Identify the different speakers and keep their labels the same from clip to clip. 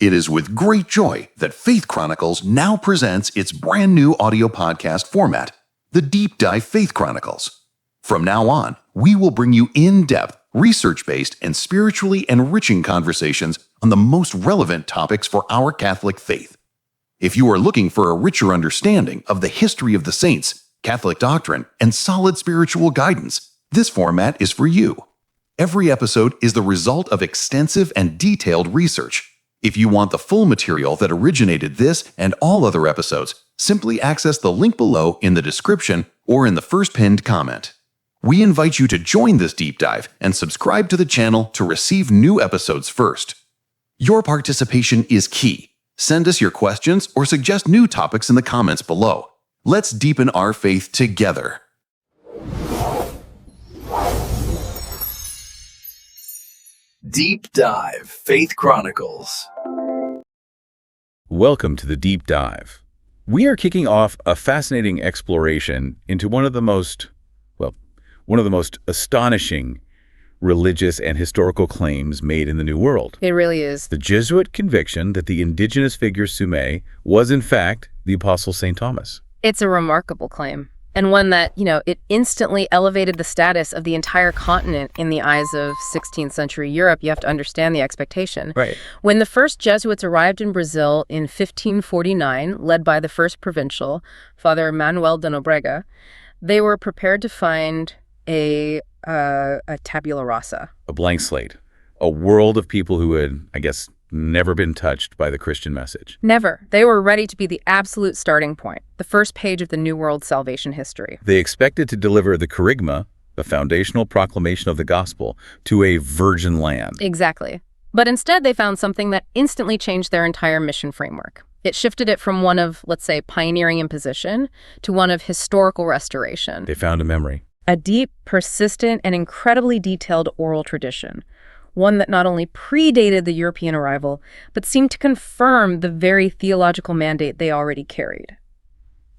Speaker 1: It is with great joy that Faith Chronicles now presents its brand new audio podcast format, the Deep Dive Faith Chronicles. From now on, we will bring you in-depth, research-based, and spiritually enriching conversations on the most relevant topics for our Catholic faith. If you are looking for a richer understanding of the history of the saints, Catholic doctrine, and solid spiritual guidance, this format is for you. Every episode is the result of extensive and detailed research. If you want the full material that originated this and all other episodes, simply access the link below in the description or in the first pinned comment. We invite you to join this deep dive and subscribe to the channel to receive new episodes first. Your participation is key. Send us your questions or suggest new topics in the comments below. Let's deepen our faith together.
Speaker 2: Deep Dive Faith Chronicles.
Speaker 3: Welcome to the Deep Dive. We are kicking off a fascinating exploration into one of the most astonishing religious and historical claims made in the New World.
Speaker 4: It really is.
Speaker 3: The Jesuit conviction that the indigenous figure Sumé was in fact the Apostle St. Thomas.
Speaker 4: It's a remarkable claim, and one that, it instantly elevated the status of the entire continent in the eyes of 16th century Europe. You have to understand the expectation.
Speaker 3: Right.
Speaker 4: When the first Jesuits arrived in Brazil in 1549, led by the first provincial, Father Manuel de Nobrega, they were prepared to find a tabula rasa.
Speaker 3: A blank slate. A world of people who had, never been touched by the Christian message.
Speaker 4: Never. They were ready to be the absolute starting point, the first page of the New World salvation history.
Speaker 3: They expected to deliver the kerygma, the foundational proclamation of the gospel, to a virgin land.
Speaker 4: Exactly. But instead, they found something that instantly changed their entire mission framework. It shifted it from one of, let's say, pioneering imposition to one of historical restoration.
Speaker 3: They found a memory.
Speaker 4: A deep, persistent, and incredibly detailed oral tradition. One that not only predated the European arrival, but seemed to confirm the very theological mandate they already carried.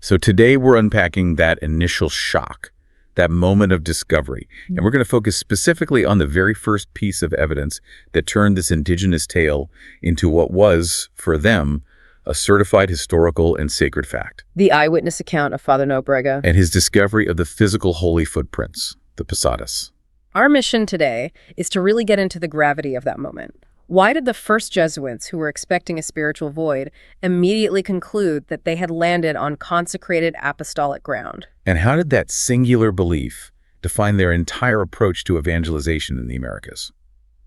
Speaker 3: So today we're unpacking that initial shock, that moment of discovery, and we're going to focus specifically on the very first piece of evidence that turned this indigenous tale into what was, for them, a certified historical and sacred fact.
Speaker 4: The eyewitness account of Father Nobrega.
Speaker 3: And his discovery of the physical holy footprints, the posadas.
Speaker 4: Our mission today is to really get into the gravity of that moment. Why did the first Jesuits, who were expecting a spiritual void, immediately conclude that they had landed on consecrated apostolic ground?
Speaker 3: And how did that singular belief define their entire approach to evangelization in the Americas?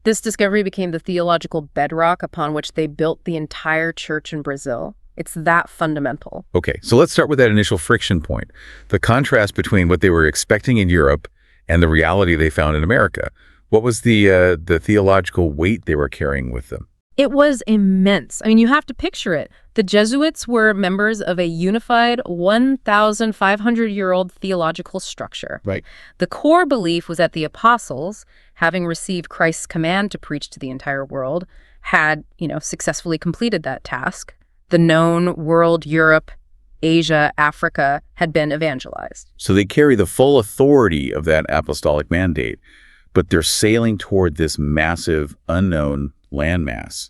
Speaker 4: This discovery became the theological bedrock upon which they built the entire church in Brazil. It's that fundamental.
Speaker 3: Okay, so let's start with that initial friction point, the contrast between what they were expecting in Europe and the reality they found in America. What was the theological weight they were carrying with them?
Speaker 4: It was immense. You have to picture it. The Jesuits were members of a unified 1,500-year-old theological structure.
Speaker 3: Right.
Speaker 4: The core belief was that the apostles, having received Christ's command to preach to the entire world, had, successfully completed that task. The known world, Europe, Asia, Africa, had been evangelized.
Speaker 3: So they carry the full authority of that apostolic mandate, but they're sailing toward this massive, unknown landmass,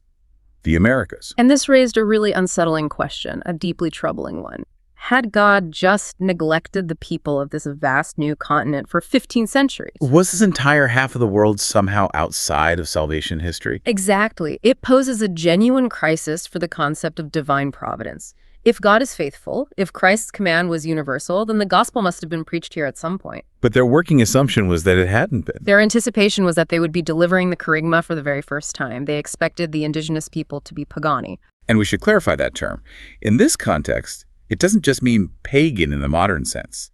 Speaker 3: the Americas.
Speaker 4: And this raised a really unsettling question, a deeply troubling one. Had God just neglected the people of this vast new continent for 15 centuries?
Speaker 3: Was this entire half of the world somehow outside of salvation history?
Speaker 4: Exactly. It poses a genuine crisis for the concept of divine providence. If God is faithful, if Christ's command was universal, then the gospel must have been preached here at some point.
Speaker 3: But their working assumption was that it hadn't been.
Speaker 4: Their anticipation was that they would be delivering the kerygma for the very first time. They expected the indigenous people to be Pagani.
Speaker 3: And we should clarify that term. In this context, it doesn't just mean pagan in the modern sense.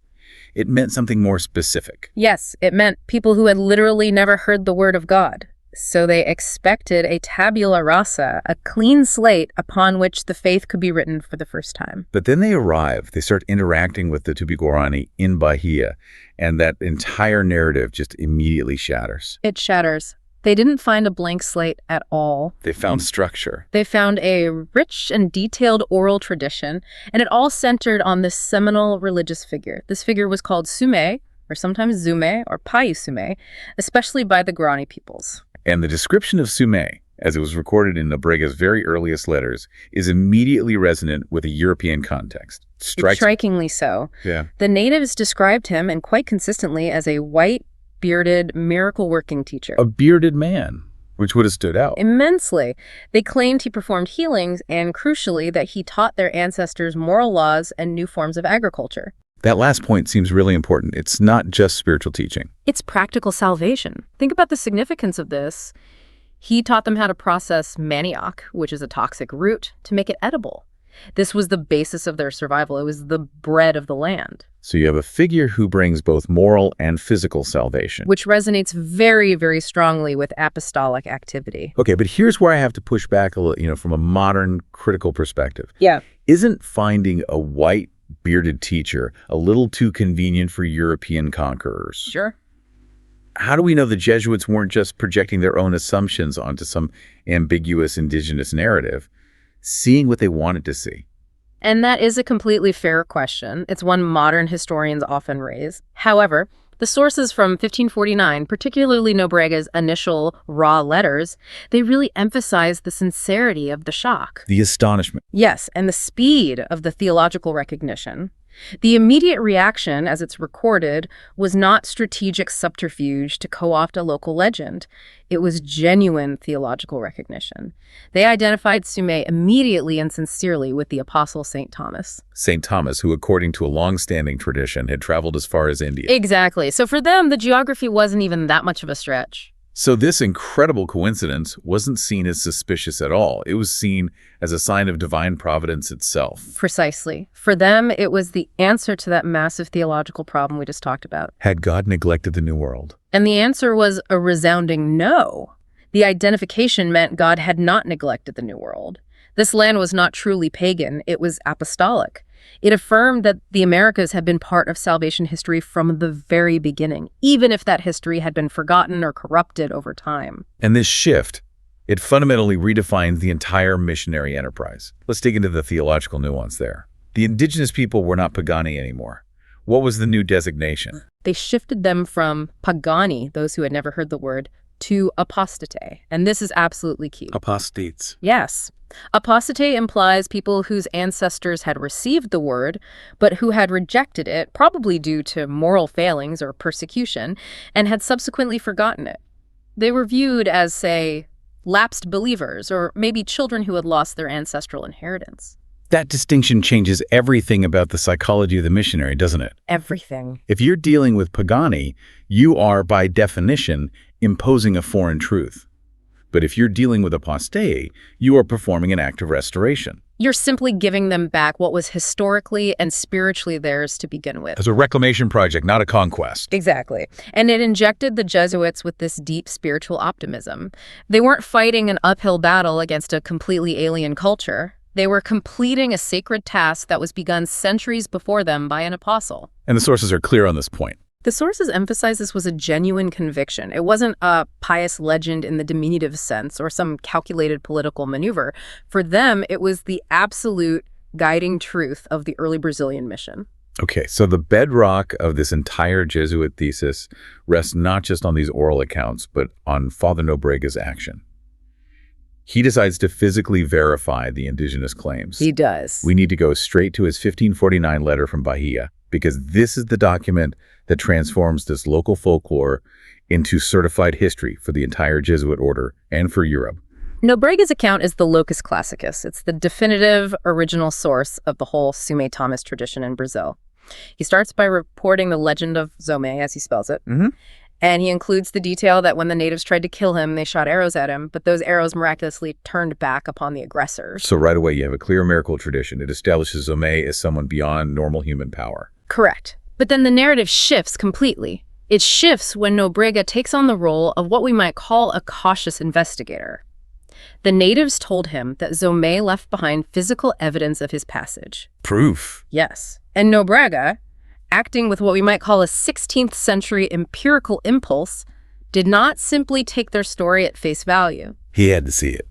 Speaker 3: It meant something more specific.
Speaker 4: Yes, it meant people who had literally never heard the word of God. So they expected a tabula rasa, a clean slate upon which the faith could be written for the first time.
Speaker 3: But then they arrive, they start interacting with the Tupi-Guarani in Bahia, and that entire narrative just immediately shatters.
Speaker 4: It shatters. They didn't find a blank slate at all.
Speaker 3: They found structure.
Speaker 4: They found a rich and detailed oral tradition, and it all centered on this seminal religious figure. This figure was called Sumé, or sometimes Zume, or Pa'i Sumé, especially by the Guarani peoples.
Speaker 3: And the description of Sumé, as it was recorded in Nobrega's very earliest letters, is immediately resonant with a European context.
Speaker 4: Strikingly so.
Speaker 3: Yeah.
Speaker 4: The natives described him, and quite consistently, as a white, bearded, miracle-working teacher.
Speaker 3: A bearded man, which would have stood out.
Speaker 4: Immensely. They claimed he performed healings and, crucially, that he taught their ancestors moral laws and new forms of agriculture.
Speaker 3: That last point seems really important. It's not just spiritual teaching.
Speaker 4: It's practical salvation. Think about the significance of this. He taught them how to process manioc, which is a toxic root, to make it edible. This was the basis of their survival. It was the bread of the land.
Speaker 3: So you have a figure who brings both moral and physical salvation.
Speaker 4: Which resonates very, very strongly with apostolic activity.
Speaker 3: Okay, but here's where I have to push back a little, from a modern critical perspective.
Speaker 4: Yeah.
Speaker 3: Isn't finding a white bearded teacher a little too convenient for European conquerors?
Speaker 4: Sure.
Speaker 3: How do we know the Jesuits weren't just projecting their own assumptions onto some ambiguous indigenous narrative, seeing what they wanted to see?
Speaker 4: And that is a completely fair question. It's one modern historians often raise. However, the sources from 1549, particularly Nobrega's initial raw letters, they really emphasize the sincerity of the shock.
Speaker 3: The astonishment.
Speaker 4: Yes, and the speed of the theological recognition. The immediate reaction, as it's recorded, was not strategic subterfuge to co-opt a local legend. It was genuine theological recognition. They identified Sumé immediately and sincerely with the apostle St. Thomas.
Speaker 3: St. Thomas, who, according to a long-standing tradition, had traveled as far as India.
Speaker 4: Exactly. So for them, the geography wasn't even that much of a stretch.
Speaker 3: So this incredible coincidence wasn't seen as suspicious at all. It was seen as a sign of divine providence itself.
Speaker 4: Precisely. For them, it was the answer to that massive theological problem we just talked about.
Speaker 3: Had God neglected the New World?
Speaker 4: And the answer was a resounding no. The identification meant God had not neglected the New World. This land was not truly pagan, it was apostolic. It affirmed that the Americas had been part of salvation history from the very beginning, even if that history had been forgotten or corrupted over time.
Speaker 3: And this shift, it fundamentally redefines the entire missionary enterprise. Let's dig into the theological nuance there. The indigenous people were not Pagani anymore. What was the new designation?
Speaker 4: They shifted them from Pagani, those who had never heard the word, to apostate. And this is absolutely key.
Speaker 3: Apostates.
Speaker 4: Yes. Apostate implies people whose ancestors had received the word, but who had rejected it, probably due to moral failings or persecution, and had subsequently forgotten it. They were viewed as, say, lapsed believers, or maybe children who had lost their ancestral inheritance.
Speaker 3: That distinction changes everything about the psychology of the missionary, doesn't it?
Speaker 4: Everything.
Speaker 3: If you're dealing with Pagani, you are, by definition, imposing a foreign truth. But if you're dealing with apostate, you are performing an act of restoration.
Speaker 4: You're simply giving them back what was historically and spiritually theirs to begin with.
Speaker 3: As a reclamation project, not a conquest.
Speaker 4: Exactly. And it injected the Jesuits with this deep spiritual optimism. They weren't fighting an uphill battle against a completely alien culture. They were completing a sacred task that was begun centuries before them by an apostle.
Speaker 3: And the sources are clear on this point.
Speaker 4: The sources emphasize this was a genuine conviction. It wasn't a pious legend in the diminutive sense or some calculated political maneuver. For them, it was the absolute guiding truth of the early Brazilian mission.
Speaker 3: Okay, so the bedrock of this entire Jesuit thesis rests not just on these oral accounts, but on Father Nobrega's action. He decides to physically verify the indigenous claims.
Speaker 4: He does.
Speaker 3: We need to go straight to his 1549 letter from Bahia, because this is the document that transforms this local folklore into certified history for the entire Jesuit order and for Europe.
Speaker 4: Nobrega's account is the locus classicus. It's the definitive original source of the whole Sumé Thomas tradition in Brazil. He starts by reporting the legend of Zomé, as he spells it.
Speaker 3: Mm-hmm.
Speaker 4: And he includes the detail that when the natives tried to kill him, they shot arrows at him, but those arrows miraculously turned back upon the aggressors.
Speaker 3: So right away, you have a clear miracle tradition. It establishes Zomé as someone beyond normal human power.
Speaker 4: Correct. But then the narrative shifts completely. It shifts when Nobrega takes on the role of what we might call a cautious investigator. The natives told him that Zomé left behind physical evidence of his passage.
Speaker 3: Proof.
Speaker 4: Yes. And Nobrega, acting with what we might call a 16th century empirical impulse, did not simply take their story at face value.
Speaker 3: He had to see it.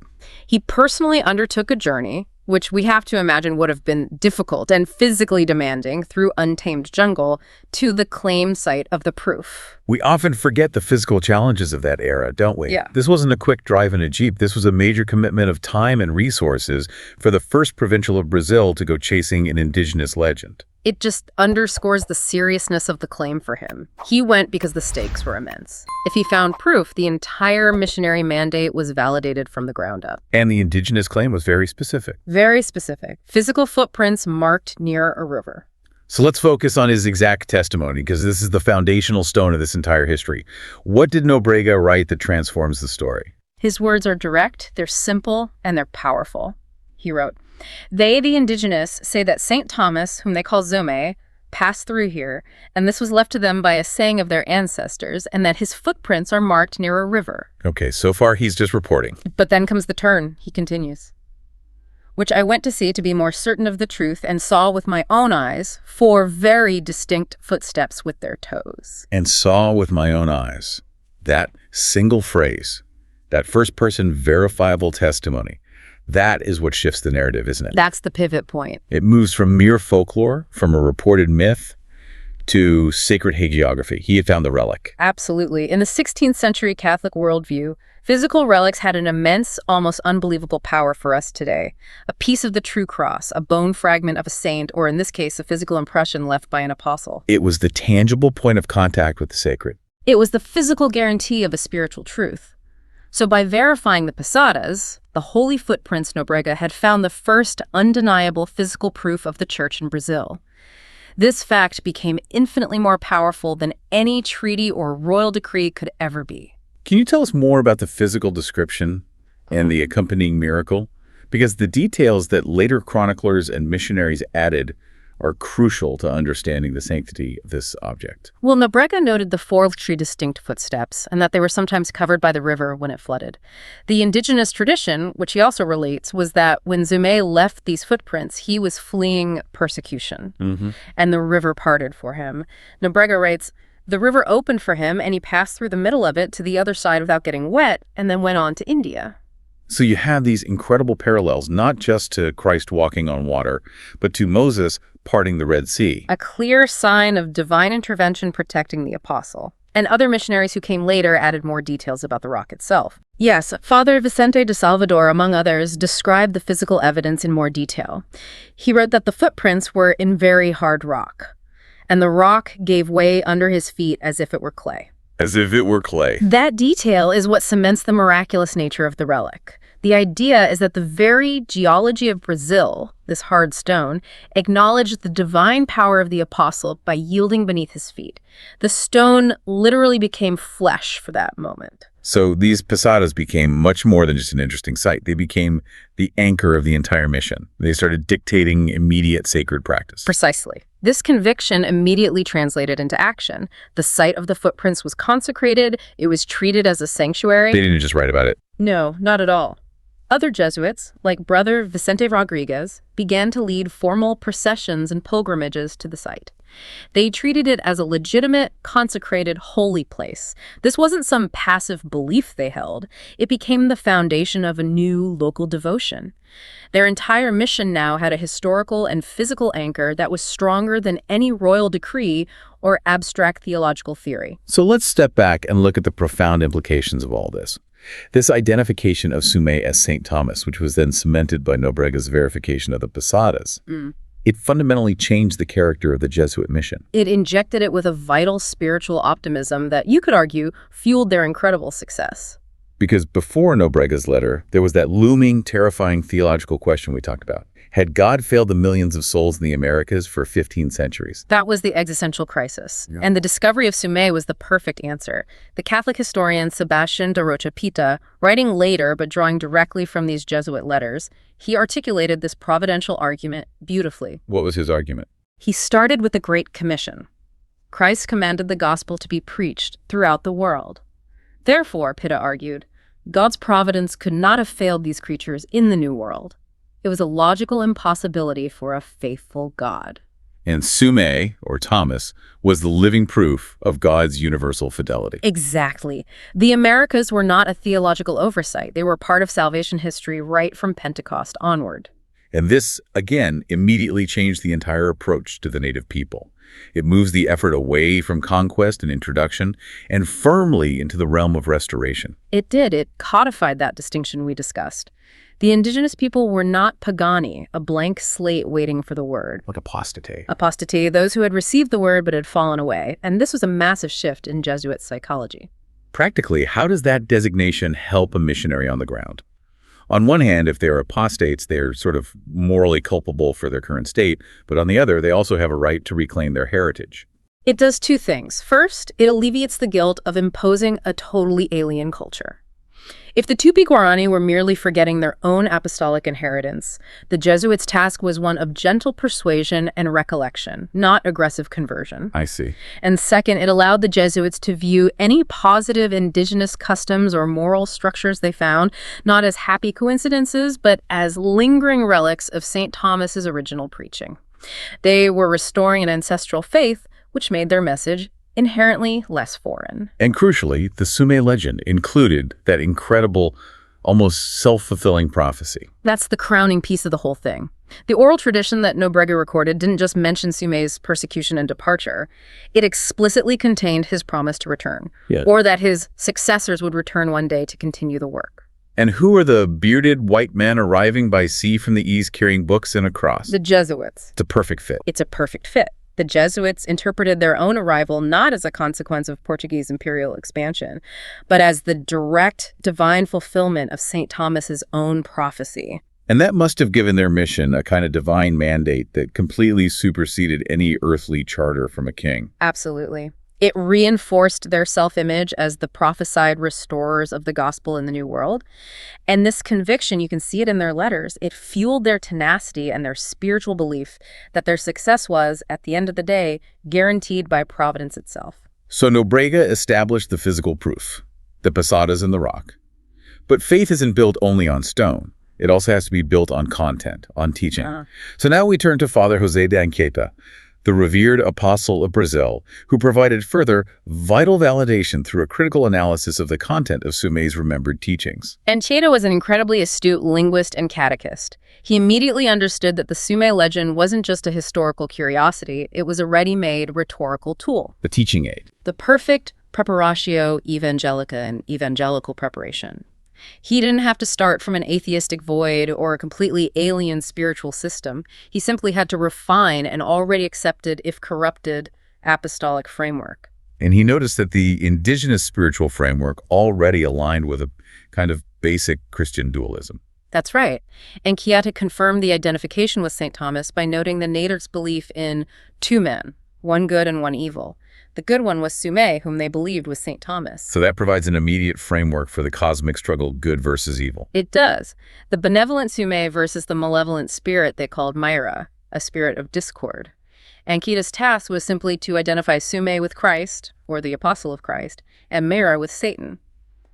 Speaker 4: He personally undertook a journey, which we have to imagine would have been difficult and physically demanding, through untamed jungle to the claimed site of the proof.
Speaker 3: We often forget the physical challenges of that era, don't we?
Speaker 4: Yeah.
Speaker 3: This wasn't a quick drive in a Jeep. This was a major commitment of time and resources for the first provincial of Brazil to go chasing an indigenous legend.
Speaker 4: It just underscores the seriousness of the claim for him. He went because the stakes were immense. If he found proof, the entire missionary mandate was validated from the ground up.
Speaker 3: And the indigenous claim was very specific.
Speaker 4: Very specific. Physical footprints marked near a river.
Speaker 3: So let's focus on his exact testimony, because this is the foundational stone of this entire history. What did Nobrega write that transforms the story?
Speaker 4: His words are direct, they're simple, and they're powerful. He wrote, "They, the indigenous, say that St. Thomas, whom they call Sumé, passed through here, and this was left to them by a saying of their ancestors, and that his footprints are marked near a river."
Speaker 3: Okay, so far he's just reporting.
Speaker 4: But then comes the turn, he continues. "Which I went to see to be more certain of the truth, and saw with my own eyes 4 very distinct footsteps with their toes."
Speaker 3: And saw with my own eyes. That single phrase, that first-person verifiable testimony, that is what shifts the narrative, isn't it?
Speaker 4: That's the pivot point.
Speaker 3: It moves from mere folklore, from a reported myth, to sacred hagiography. He had found the relic.
Speaker 4: Absolutely. In the 16th century Catholic worldview, physical relics had an immense, almost unbelievable power for us today. A piece of the true cross, a bone fragment of a saint, or in this case, a physical impression left by an apostle.
Speaker 3: It was the tangible point of contact with the sacred.
Speaker 4: It was the physical guarantee of a spiritual truth. So by verifying the posadas, the holy footprints, Nobrega had found the first undeniable physical proof of the church in Brazil. This fact became infinitely more powerful than any treaty or royal decree could ever be.
Speaker 3: Can you tell us more about the physical description and the accompanying miracle? Because the details that later chroniclers and missionaries added are crucial to understanding the sanctity of this object.
Speaker 4: Well, Nobrega noted the 4 distinct footsteps, and that they were sometimes covered by the river when it flooded. The indigenous tradition, which he also relates, was that when Sumé left these footprints, he was fleeing persecution, and the river parted for him. Nobrega writes, "The river opened for him, and he passed through the middle of it to the other side without getting wet, and then went on to India."
Speaker 3: So you have these incredible parallels, not just to Christ walking on water, but to Moses parting the Red Sea.
Speaker 4: A clear sign of divine intervention protecting the apostle. And other missionaries who came later added more details about the rock itself. Yes, Father Vicente de Salvador, among others, described the physical evidence in more detail. He wrote that the footprints were in very hard rock, and the rock gave way under his feet as if it were clay.
Speaker 3: As if it were clay.
Speaker 4: That detail is what cements the miraculous nature of the relic. The idea is that the very geology of Brazil, this hard stone, acknowledged the divine power of the apostle by yielding beneath his feet. The stone literally became flesh for that moment.
Speaker 3: So these posadas became much more than just an interesting sight. They became the anchor of the entire mission. They started dictating immediate sacred practice.
Speaker 4: Precisely. This conviction immediately translated into action. The site of the footprints was consecrated. It was treated as a sanctuary.
Speaker 3: They didn't just write about it.
Speaker 4: No, not at all. Other Jesuits, like Brother Vicente Rodriguez, began to lead formal processions and pilgrimages to the site. They treated it as a legitimate, consecrated, holy place. This wasn't some passive belief they held. It became the foundation of a new local devotion. Their entire mission now had a historical and physical anchor that was stronger than any royal decree or abstract theological theory.
Speaker 3: So let's step back and look at the profound implications of all this. This identification of Sumé as St. Thomas, which was then cemented by Nobrega's verification of the posadas, it fundamentally changed the character of the Jesuit mission.
Speaker 4: It injected it with a vital spiritual optimism that, you could argue, fueled their incredible success.
Speaker 3: Because before Nobrega's letter, there was that looming, terrifying theological question we talked about. Had God failed the millions of souls in the Americas for 15 centuries?
Speaker 4: That was the existential crisis. Yeah. And the discovery of Sumé was the perfect answer. The Catholic historian Sebastian de Rocha Pita, writing later but drawing directly from these Jesuit letters, he articulated this providential argument beautifully.
Speaker 3: What was his argument?
Speaker 4: He started with the Great Commission. Christ commanded the gospel to be preached throughout the world. Therefore, Pita argued, God's providence could not have failed these creatures in the New World. It was a logical impossibility for a faithful God.
Speaker 3: And Sumé, or Thomas, was the living proof of God's universal fidelity.
Speaker 4: Exactly. The Americas were not a theological oversight. They were part of salvation history right from Pentecost onward.
Speaker 3: And this, again, immediately changed the entire approach to the native people. It moves the effort away from conquest and introduction and firmly into the realm of restoration.
Speaker 4: It did. It codified that distinction we discussed. The indigenous people were not pagani, a blank slate waiting for the word.
Speaker 3: Like apostate.
Speaker 4: Apostate, those who had received the word but had fallen away. And this was a massive shift in Jesuit psychology.
Speaker 3: Practically, how does that designation help a missionary on the ground? On one hand, if they're apostates, they're sort of morally culpable for their current state, but on the other, they also have a right to reclaim their heritage.
Speaker 4: It does two things. First, it alleviates the guilt of imposing a totally alien culture. If the Tupi-Guarani were merely forgetting their own apostolic inheritance, the Jesuits' task was one of gentle persuasion and recollection, not aggressive conversion.
Speaker 3: I see.
Speaker 4: And second, it allowed the Jesuits to view any positive indigenous customs or moral structures they found not as happy coincidences, but as lingering relics of St. Thomas's original preaching. They were restoring an ancestral faith, which made their message inherently less foreign.
Speaker 3: And crucially, the Sumé legend included that incredible, almost self-fulfilling prophecy.
Speaker 4: That's the crowning piece of the whole thing. The oral tradition that Nobrega recorded didn't just mention Sumé's persecution and departure. It explicitly contained his promise to return, or that his successors would return one day to continue the work.
Speaker 3: And who are the bearded white men arriving by sea from the east carrying books and a cross?
Speaker 4: The Jesuits.
Speaker 3: It's a perfect fit.
Speaker 4: It's a perfect fit. The Jesuits interpreted their own arrival not as a consequence of Portuguese imperial expansion, but as the direct divine fulfillment of St. Thomas's own prophecy.
Speaker 3: And that must have given their mission a kind of divine mandate that completely superseded any earthly charter from a king.
Speaker 4: Absolutely. It reinforced their self-image as the prophesied restorers of the gospel in the New World. And this conviction, you can see it in their letters, it fueled their tenacity and their spiritual belief that their success was, at the end of the day, guaranteed by Providence itself.
Speaker 3: So Nobrega established the physical proof, the posadas in the rock. But faith isn't built only on stone. It also has to be built on content, on teaching. So now we turn to Father José de Anchieta, the revered apostle of Brazil, who provided further vital validation through a critical analysis of the content of Sumé's remembered teachings.
Speaker 4: Anchieta was an incredibly astute linguist and catechist. He immediately understood that the Sumé legend wasn't just a historical curiosity, it was a ready-made rhetorical tool.
Speaker 3: The teaching aid.
Speaker 4: The perfect preparatio evangelica and evangelical preparation. He didn't have to start from an atheistic void or a completely alien spiritual system. He simply had to refine an already accepted, if corrupted, apostolic framework.
Speaker 3: And he noticed that the indigenous spiritual framework already aligned with a kind of basic Christian dualism.
Speaker 4: That's right. And Anchieta confirmed the identification with St. Thomas by noting the natives' belief in two men, one good and one evil. The good one was Sumé, whom they believed was St. Thomas.
Speaker 3: So that provides an immediate framework for the cosmic struggle, good versus evil.
Speaker 4: It does. The benevolent Sumé versus the malevolent spirit they called Myra, a spirit of discord. Anchieta's task was simply to identify Sumé with Christ, or the apostle of Christ, and Myra with Satan.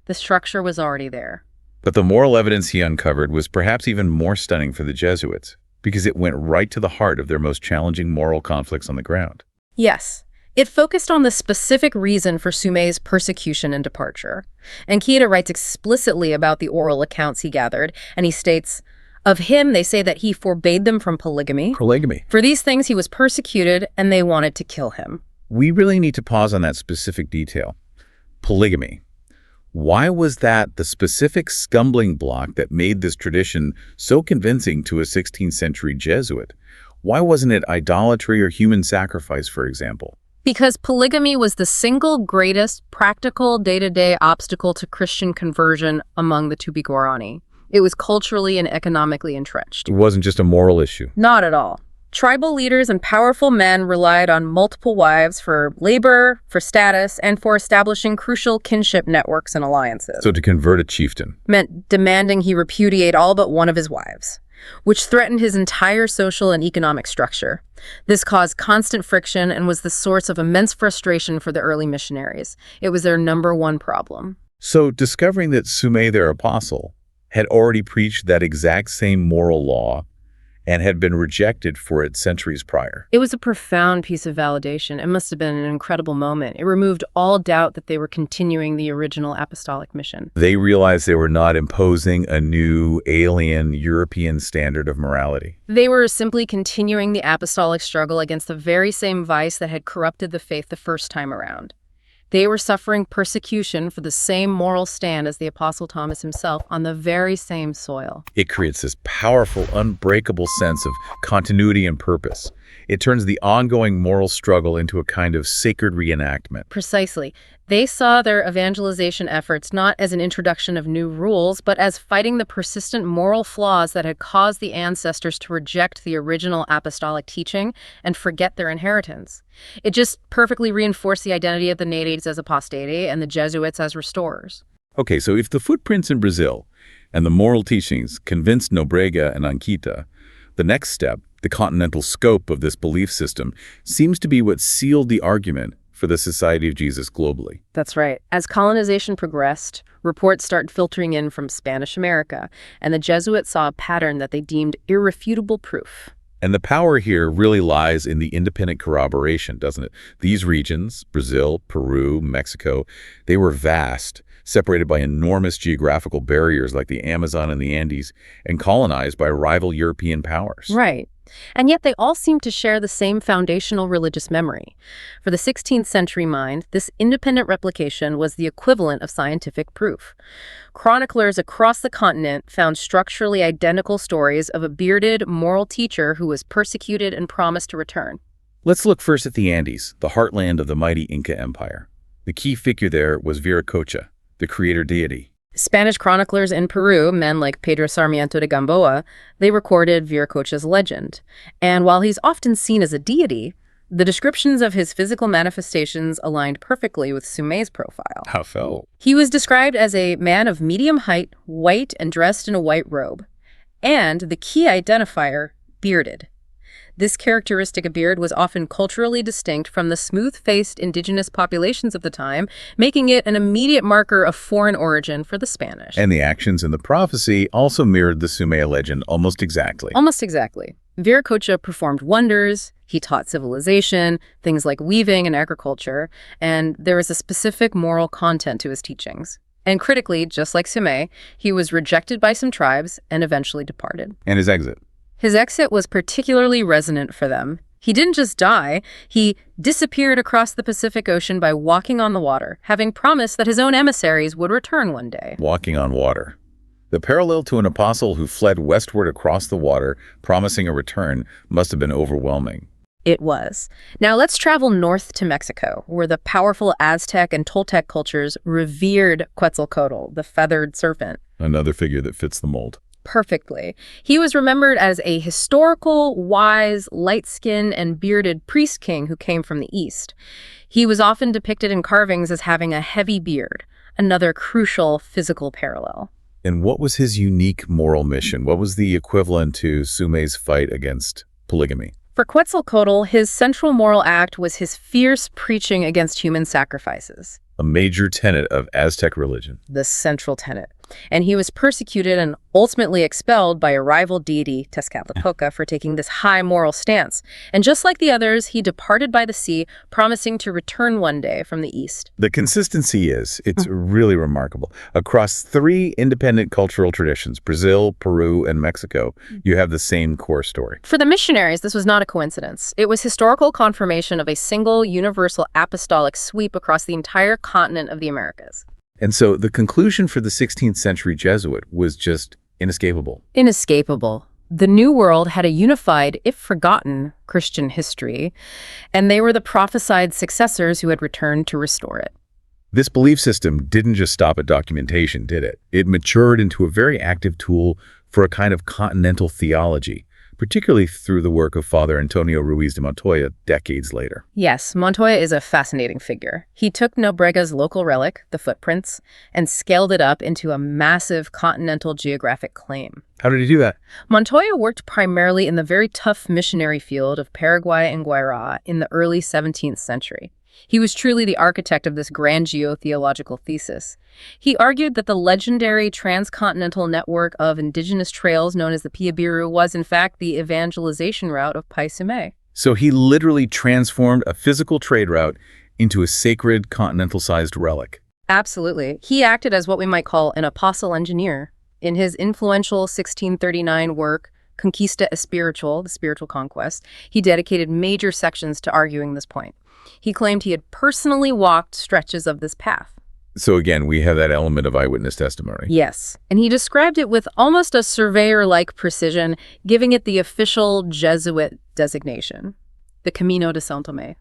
Speaker 4: The structure was already there.
Speaker 3: But the moral evidence he uncovered was perhaps even more stunning for the Jesuits, because it went right to the heart of their most challenging moral conflicts on the ground.
Speaker 4: Yes. It focused on the specific reason for Sumé's persecution and departure. Anchieta writes explicitly about the oral accounts he gathered, and he states, of him they say that he forbade them from polygamy.
Speaker 3: Polygamy.
Speaker 4: For these things he was persecuted, and they wanted to kill him.
Speaker 3: We really need to pause on that specific detail. Polygamy. Why was that the specific stumbling block that made this tradition so convincing to a 16th century Jesuit? Why wasn't it idolatry or human sacrifice, for example?
Speaker 4: Because polygamy was the single greatest practical day-to-day obstacle to Christian conversion among the Tupi-Guarani. It was culturally and economically entrenched.
Speaker 3: It wasn't just a moral issue.
Speaker 4: Not at all. Tribal leaders and powerful men relied on multiple wives for labor, for status, and for establishing crucial kinship networks and alliances.
Speaker 3: So to convert a chieftain
Speaker 4: meant demanding he repudiate all but one of his wives, which threatened his entire social and economic structure. This caused constant friction and was the source of immense frustration for the early missionaries. It was their number one problem.
Speaker 3: So discovering that Sumé, their apostle, had already preached that exact same moral law and had been rejected for it centuries prior.
Speaker 4: It was a profound piece of validation. It must have been an incredible moment. It removed all doubt that they were continuing the original apostolic mission.
Speaker 3: They realized they were not imposing a new, alien, European standard of morality.
Speaker 4: They were simply continuing the apostolic struggle against the very same vice that had corrupted the faith the first time around. They were suffering persecution for the same moral stand as the Apostle Thomas himself on the very same soil.
Speaker 3: It creates this powerful, unbreakable sense of continuity and purpose. It turns the ongoing moral struggle into a kind of sacred reenactment.
Speaker 4: Precisely. They saw their evangelization efforts not as an introduction of new rules, but as fighting the persistent moral flaws that had caused the ancestors to reject the original apostolic teaching and forget their inheritance. It just perfectly reinforced the identity of the natives as apostati and the Jesuits as restorers.
Speaker 3: Okay, so if the footprints in Brazil and the moral teachings convinced Nobrega and Anquita, the next step, the continental scope of this belief system, seems to be what sealed the argument for the Society of Jesus globally.
Speaker 4: That's right. As colonization progressed, reports started filtering in from Spanish America, and the Jesuits saw a pattern that they deemed irrefutable proof.
Speaker 3: And the power here really lies in the independent corroboration, doesn't it? These regions, Brazil, Peru, Mexico, they were vast, separated by enormous geographical barriers like the Amazon and the Andes, and colonized by rival European powers.
Speaker 4: Right. And yet they all seem to share the same foundational religious memory. For the 16th century mind, this independent replication was the equivalent of scientific proof. Chroniclers across the continent found structurally identical stories of a bearded, moral teacher who was persecuted and promised to return.
Speaker 3: Let's look first at the Andes, the heartland of the mighty Inca Empire. The key figure there was Viracocha, the creator deity.
Speaker 4: Spanish chroniclers in Peru, men like Pedro Sarmiento de Gamboa, they recorded Viracocha's legend. And while he's often seen as a deity, the descriptions of his physical manifestations aligned perfectly with Sumé's profile.
Speaker 3: How so?
Speaker 4: He was described as a man of medium height, white and dressed in a white robe. And the key identifier, bearded. This characteristic of beard was often culturally distinct from the smooth-faced indigenous populations of the time, making it an immediate marker of foreign origin for the Spanish.
Speaker 3: And the actions in the prophecy also mirrored the Sumé legend almost exactly.
Speaker 4: Almost exactly. Viracocha performed wonders, he taught civilization, things like weaving and agriculture, and there was a specific moral content to his teachings. And critically, just like Sumé, he was rejected by some tribes and eventually departed.
Speaker 3: And his exit?
Speaker 4: His exit was particularly resonant for them. He didn't just die, he disappeared across the Pacific Ocean by walking on the water, having promised that his own emissaries would return one day.
Speaker 3: Walking on water. The parallel to an apostle who fled westward across the water, promising a return, must have been overwhelming.
Speaker 4: It was. Now let's travel north to Mexico, where the powerful Aztec and Toltec cultures revered Quetzalcoatl, the feathered serpent.
Speaker 3: Another figure that fits the mold.
Speaker 4: Perfectly. He was remembered as a historical, wise, light-skinned, and bearded priest king who came from the east. He was often depicted in carvings as having a heavy beard, another crucial physical parallel.
Speaker 3: And what was his unique moral mission? What was the equivalent to Sumé's fight against polygamy?
Speaker 4: For Quetzalcoatl, his central moral act was his fierce preaching against human sacrifices.
Speaker 3: A major tenet of Aztec religion.
Speaker 4: The central tenet. And he was persecuted and ultimately expelled by a rival deity, Tezcatlipoca, for taking this high moral stance. And just like the others, he departed by the sea, promising to return one day from the east.
Speaker 3: The consistency it's really remarkable. Across three independent cultural traditions, Brazil, Peru, and Mexico, you have the same core story.
Speaker 4: For the missionaries, this was not a coincidence. It was historical confirmation of a single, universal apostolic sweep across the entire continent of the Americas.
Speaker 3: And so the conclusion for the 16th century Jesuit was just inescapable.
Speaker 4: Inescapable. The New World had a unified, if forgotten, Christian history, and they were the prophesied successors who had returned to restore it.
Speaker 3: This belief system didn't just stop at documentation, did it? It matured into a very active tool for a kind of continental theology, particularly through the work of Father Antonio Ruiz de Montoya decades later.
Speaker 4: Yes, Montoya is a fascinating figure. He took Nobrega's local relic, the footprints, and scaled it up into a massive continental geographic claim.
Speaker 3: How did he do that?
Speaker 4: Montoya worked primarily in the very tough missionary field of Paraguay and Guayra in the early 17th century. He was truly the architect of this grand geotheological thesis. He argued that the legendary transcontinental network of indigenous trails known as the Pi'i was, in fact, the evangelization route of Pa'i Sumé.
Speaker 3: So he literally transformed a physical trade route into a sacred continental-sized relic.
Speaker 4: Absolutely. He acted as what we might call an apostle engineer. In his influential 1639 work, Conquista Espiritual, the spiritual conquest, he dedicated major sections to arguing this point. He claimed he had personally walked stretches of this path.
Speaker 3: So again, we have that element of eyewitness testimony.
Speaker 4: Yes, and he described it with almost a surveyor-like precision, giving it the official Jesuit designation, the Camino de São Tomé,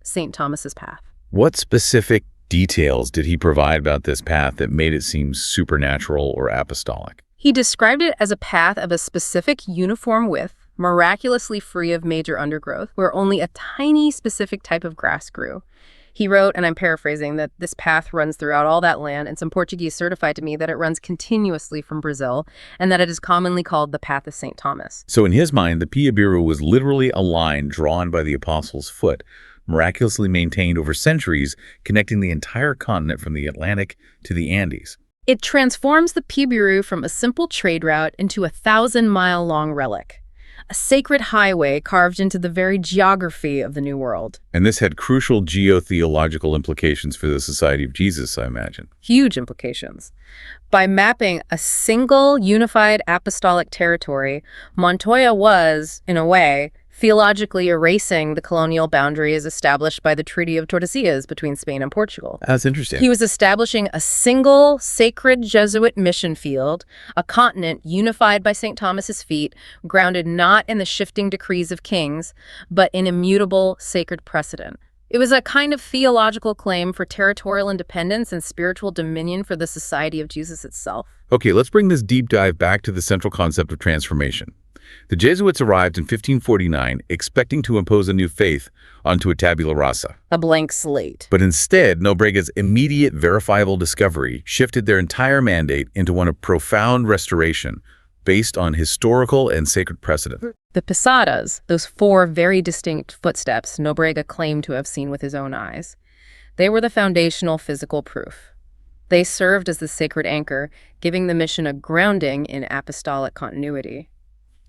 Speaker 4: St. Thomas's path.
Speaker 3: What specific details did he provide about this path that made it seem supernatural or apostolic?
Speaker 4: He described it as a path of a specific uniform width, miraculously free of major undergrowth, where only a tiny specific type of grass grew. He wrote, and I'm paraphrasing, that this path runs throughout all that land, and some Portuguese certified to me that it runs continuously from Brazil, and that it is commonly called the Path of St. Thomas.
Speaker 3: So in his mind, the Pi'i was literally a line drawn by the apostle's foot, miraculously maintained over centuries, connecting the entire continent from the Atlantic to the Andes.
Speaker 4: It transforms the Pi'i from a simple trade route into a 1,000-mile-long relic, a sacred highway carved into the very geography of the New World.
Speaker 3: And this had crucial geotheological implications for the Society of Jesus, I imagine.
Speaker 4: Huge implications. By mapping a single unified apostolic territory, Montoya was, in a way, theologically erasing the colonial boundaries established by the Treaty of Tordesillas between Spain and Portugal.
Speaker 3: That's interesting.
Speaker 4: He was establishing a single sacred Jesuit mission field, a continent unified by St. Thomas's feet, grounded not in the shifting decrees of kings, but in immutable sacred precedent. It was a kind of theological claim for territorial independence and spiritual dominion for the Society of Jesus itself.
Speaker 3: Okay, let's bring this deep dive back to the central concept of transformation. The Jesuits arrived in 1549 expecting to impose a new faith onto a tabula rasa.
Speaker 4: A blank slate.
Speaker 3: But instead, Nobrega's immediate verifiable discovery shifted their entire mandate into one of profound restoration based on historical and sacred precedent.
Speaker 4: The Pisadas, those 4 very distinct footsteps Nobrega claimed to have seen with his own eyes, they were the foundational physical proof. They served as the sacred anchor, giving the mission a grounding in apostolic continuity.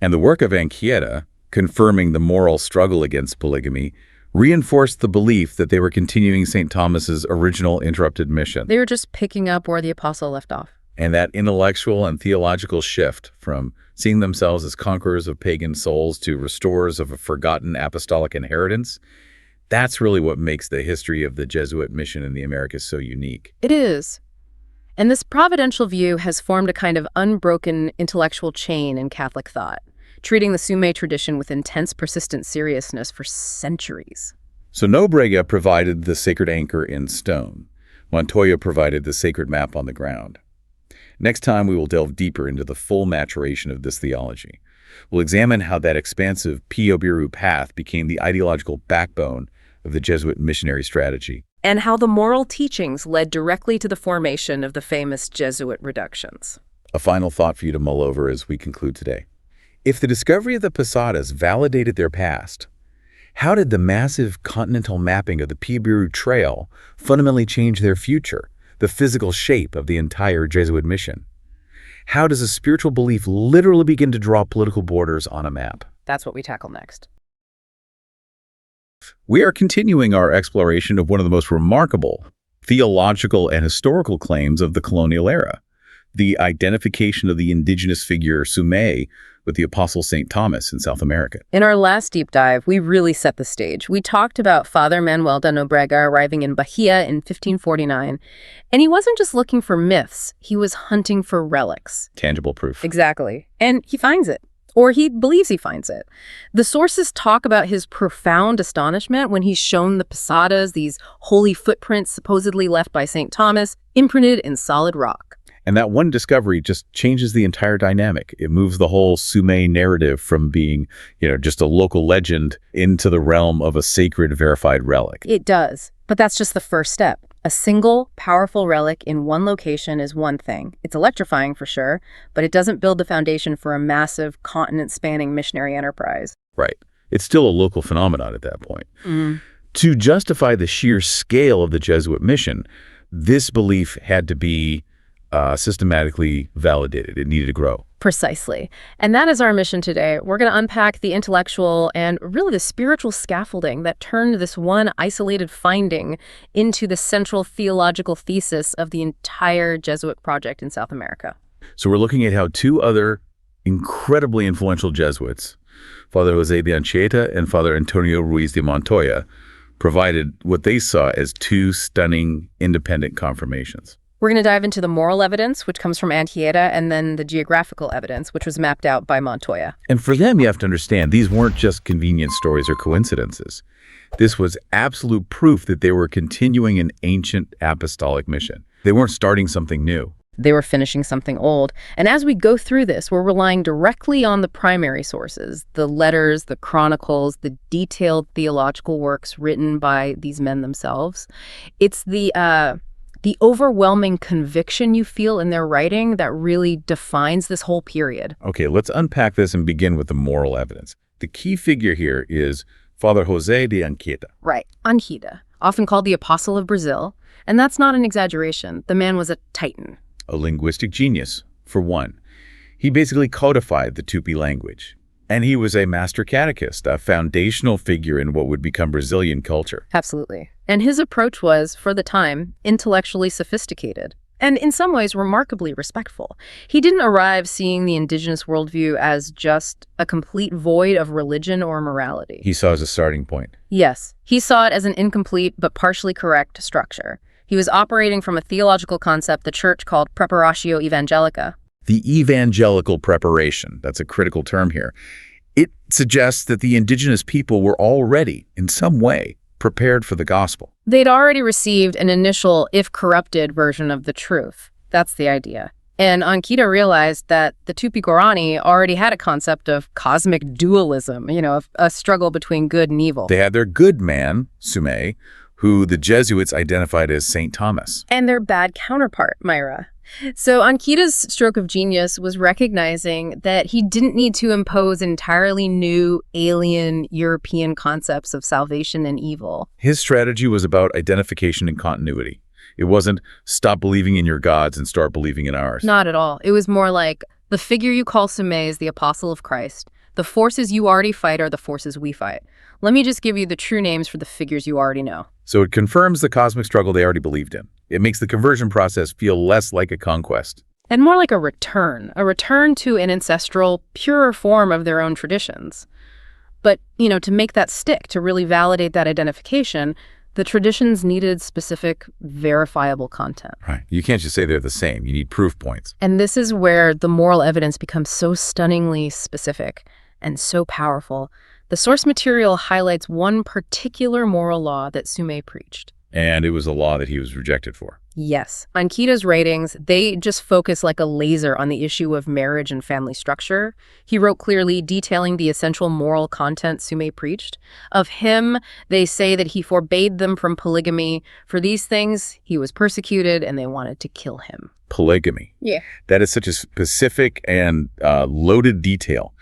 Speaker 3: And the work of Anchieta, confirming the moral struggle against polygamy, reinforced the belief that they were continuing St. Thomas's original interrupted mission.
Speaker 4: They were just picking up where the apostle left off.
Speaker 3: And that intellectual and theological shift from seeing themselves as conquerors of pagan souls to restorers of a forgotten apostolic inheritance, that's really what makes the history of the Jesuit mission in the Americas so unique.
Speaker 4: It is. And this providential view has formed a kind of unbroken intellectual chain in Catholic thought, treating the Sumé tradition with intense, persistent seriousness for centuries.
Speaker 3: So Nobrega provided the sacred anchor in stone. Montoya provided the sacred map on the ground. Next time, we will delve deeper into the full maturation of this theology. We'll examine how that expansive Pi'i path became the ideological backbone of the Jesuit missionary strategy.
Speaker 4: And how the moral teachings led directly to the formation of the famous Jesuit reductions.
Speaker 3: A final thought for you to mull over as we conclude today. If the discovery of the Posadas validated their past, how did the massive continental mapping of the Pi'i Trail fundamentally change their future, the physical shape of the entire Jesuit mission? How does a spiritual belief literally begin to draw political borders on a map?
Speaker 4: That's what we tackle next.
Speaker 3: We are continuing our exploration of one of the most remarkable theological and historical claims of the colonial era, the identification of the indigenous figure Sumé with the Apostle St. Thomas in South America.
Speaker 4: In our last deep dive, we really set the stage. We talked about Father Manuel de Nobrega arriving in Bahia in 1549, and he wasn't just looking for myths, he was hunting for relics.
Speaker 3: Tangible proof.
Speaker 4: Exactly. And he finds it. Or he believes he finds it. The sources talk about his profound astonishment when he's shown the Posadas, these holy footprints supposedly left by St. Thomas, imprinted in solid rock.
Speaker 3: And that one discovery just changes the entire dynamic. It moves the whole Sumé narrative from being, just a local legend into the realm of a sacred verified relic.
Speaker 4: It does. But that's just the first step. A single, powerful relic in one location is one thing. It's electrifying for sure, but it doesn't build the foundation for a massive, continent-spanning missionary enterprise.
Speaker 3: Right. It's still a local phenomenon at that point. To justify the sheer scale of the Jesuit mission, this belief had to be systematically validated. It needed to grow.
Speaker 4: Precisely. And that is our mission today. We're going to unpack the intellectual and really the spiritual scaffolding that turned this one isolated finding into the central theological thesis of the entire Jesuit project in South America.
Speaker 3: So we're looking at how two other incredibly influential Jesuits, Father José de Anchieta and Father Antonio Ruiz de Montoya, provided what they saw as two stunning independent confirmations.
Speaker 4: We're going to dive into the moral evidence, which comes from Anchieta, and then the geographical evidence, which was mapped out by Montoya.
Speaker 3: And for them, you have to understand, these weren't just convenient stories or coincidences. This was absolute proof that they were continuing an ancient apostolic mission. They weren't starting something new.
Speaker 4: They were finishing something old. And as we go through this, we're relying directly on the primary sources, the letters, the chronicles, the detailed theological works written by these men themselves. It's the overwhelming conviction you feel in their writing that really defines this whole period.
Speaker 3: Okay, let's unpack this and begin with the moral evidence. The key figure here is Father José de Anchieta.
Speaker 4: Right, Anchieta, often called the Apostle of Brazil. And that's not an exaggeration. The man was a titan.
Speaker 3: A linguistic genius, for one. He basically codified the Tupi language. And he was a master catechist, a foundational figure in what would become Brazilian culture.
Speaker 4: Absolutely. And his approach was, for the time, intellectually sophisticated, and in some ways remarkably respectful. He didn't arrive seeing the indigenous worldview as just a complete void of religion or morality.
Speaker 3: He saw it as a starting point.
Speaker 4: Yes, he saw it as an incomplete but partially correct structure. He was operating from a theological concept the church called preparatio evangelica.
Speaker 3: The evangelical preparation, that's a critical term here. It suggests that the indigenous people were already, in some way, prepared for the gospel.
Speaker 4: They'd already received an initial, if corrupted, version of the truth. That's the idea. And Anchieta realized that the Tupi-Guarani already had a concept of cosmic dualism, a struggle between good and evil.
Speaker 3: They had their good man, Sumé, who the Jesuits identified as St. Thomas.
Speaker 4: And their bad counterpart, Myra. So Anchieta's stroke of genius was recognizing that he didn't need to impose entirely new, alien, European concepts of salvation and evil.
Speaker 3: His strategy was about identification and continuity. It wasn't stop believing in your gods and start believing in ours.
Speaker 4: Not at all. It was more like the figure you call Sumé is the apostle of Christ. The forces you already fight are the forces we fight. Let me just give you the true names for the figures you already know.
Speaker 3: So it confirms the cosmic struggle they already believed in. It makes the conversion process feel less like a conquest.
Speaker 4: And more like a return to an ancestral, purer form of their own traditions. But, to make that stick, to really validate that identification, the traditions needed specific, verifiable content.
Speaker 3: Right. You can't just say they're the same. You need proof points.
Speaker 4: And this is where the moral evidence becomes so stunningly specific and so powerful. The source material highlights one particular moral law that Sumé preached.
Speaker 3: And it was a law that he was rejected for.
Speaker 4: Yes. Anchieta's writings, they just focus like a laser on the issue of marriage and family structure. He wrote clearly detailing the essential moral content Sumé preached. Of him, they say that he forbade them from polygamy. For these things, he was persecuted and they wanted to kill him.
Speaker 3: Polygamy.
Speaker 4: Yeah.
Speaker 3: That is such a specific and loaded detail.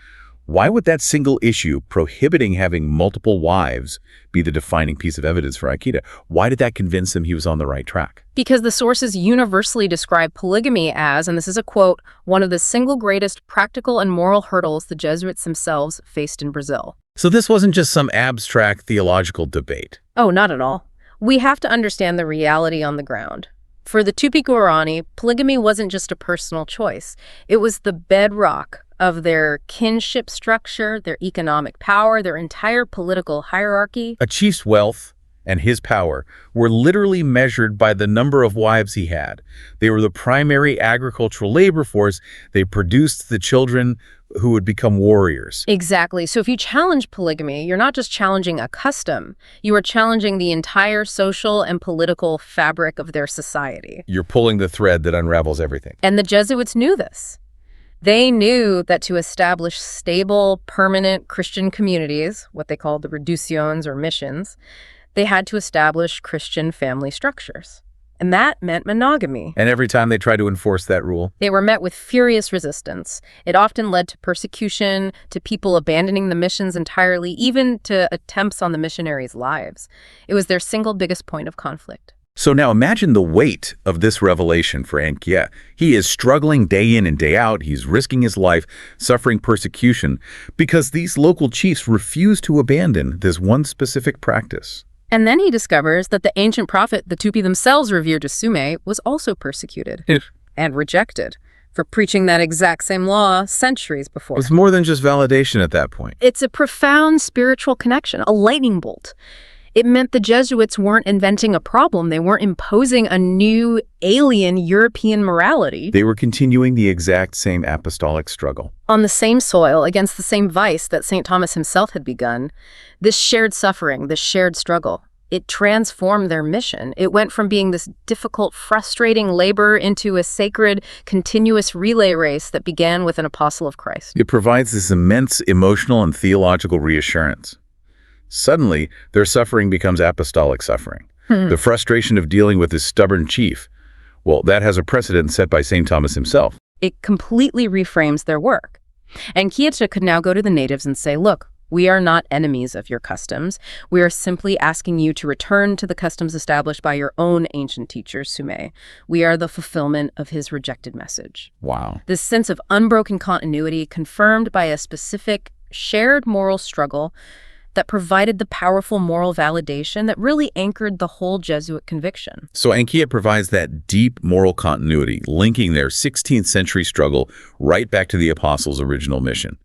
Speaker 3: Why would that single issue prohibiting having multiple wives be the defining piece of evidence for Anchieta? Why did that convince him he was on the right track?
Speaker 4: Because the sources universally describe polygamy as, and this is a quote, one of the single greatest practical and moral hurdles the Jesuits themselves faced in Brazil.
Speaker 3: So this wasn't just some abstract theological debate.
Speaker 4: Oh, not at all. We have to understand the reality on the ground. For the Tupi-Guarani, polygamy wasn't just a personal choice. It was the bedrock of their kinship structure, their economic power, their entire political hierarchy.
Speaker 3: A chief's wealth and his power were literally measured by the number of wives he had. They were the primary agricultural labor force. They produced the children who would become warriors.
Speaker 4: Exactly. So if you challenge polygamy, you're not just challenging a custom. You are challenging the entire social and political fabric of their society.
Speaker 3: You're pulling the thread that unravels everything.
Speaker 4: And the Jesuits knew this. They knew that to establish stable, permanent Christian communities, what they called the reducciones or missions, they had to establish Christian family structures. And that meant monogamy.
Speaker 3: And every time they tried to enforce that rule,
Speaker 4: They were met with furious resistance. It often led to persecution, to people abandoning the missions entirely, even to attempts on the missionaries' lives. It was their single biggest point of conflict.
Speaker 3: So now imagine the weight of this revelation for Ankia. He is struggling day in and day out. He's risking his life, suffering persecution, because these local chiefs refuse to abandon this one specific practice.
Speaker 4: And then he discovers that the ancient prophet the Tupi themselves revered as Sumé was also persecuted and rejected for preaching that exact same law centuries before.
Speaker 3: It was more than just validation at that point.
Speaker 4: It's a profound spiritual connection, a lightning bolt. It meant the Jesuits weren't inventing a problem. They weren't imposing a new alien European morality.
Speaker 3: They were continuing the exact same apostolic struggle.
Speaker 4: On the same soil, against the same vice that St. Thomas himself had begun, this shared suffering, this shared struggle, it transformed their mission. It went from being this difficult, frustrating labor into a sacred, continuous relay race that began with an apostle of Christ.
Speaker 3: It provides this immense emotional and theological reassurance. Suddenly, their suffering becomes apostolic suffering. The frustration of dealing with this stubborn chief, well, that has a precedent set by St. Thomas himself.
Speaker 4: It completely reframes their work. And Kieta could now go to the natives and say, look, we are not enemies of your customs. We are simply asking you to return to the customs established by your own ancient teacher, Sumé. We are the fulfillment of his rejected message.
Speaker 3: Wow.
Speaker 4: This sense of unbroken continuity confirmed by a specific shared moral struggle that provided the powerful moral validation that really anchored the whole Jesuit conviction.
Speaker 3: So Ankia provides that deep moral continuity, linking their 16th century struggle right back to the apostles' original mission.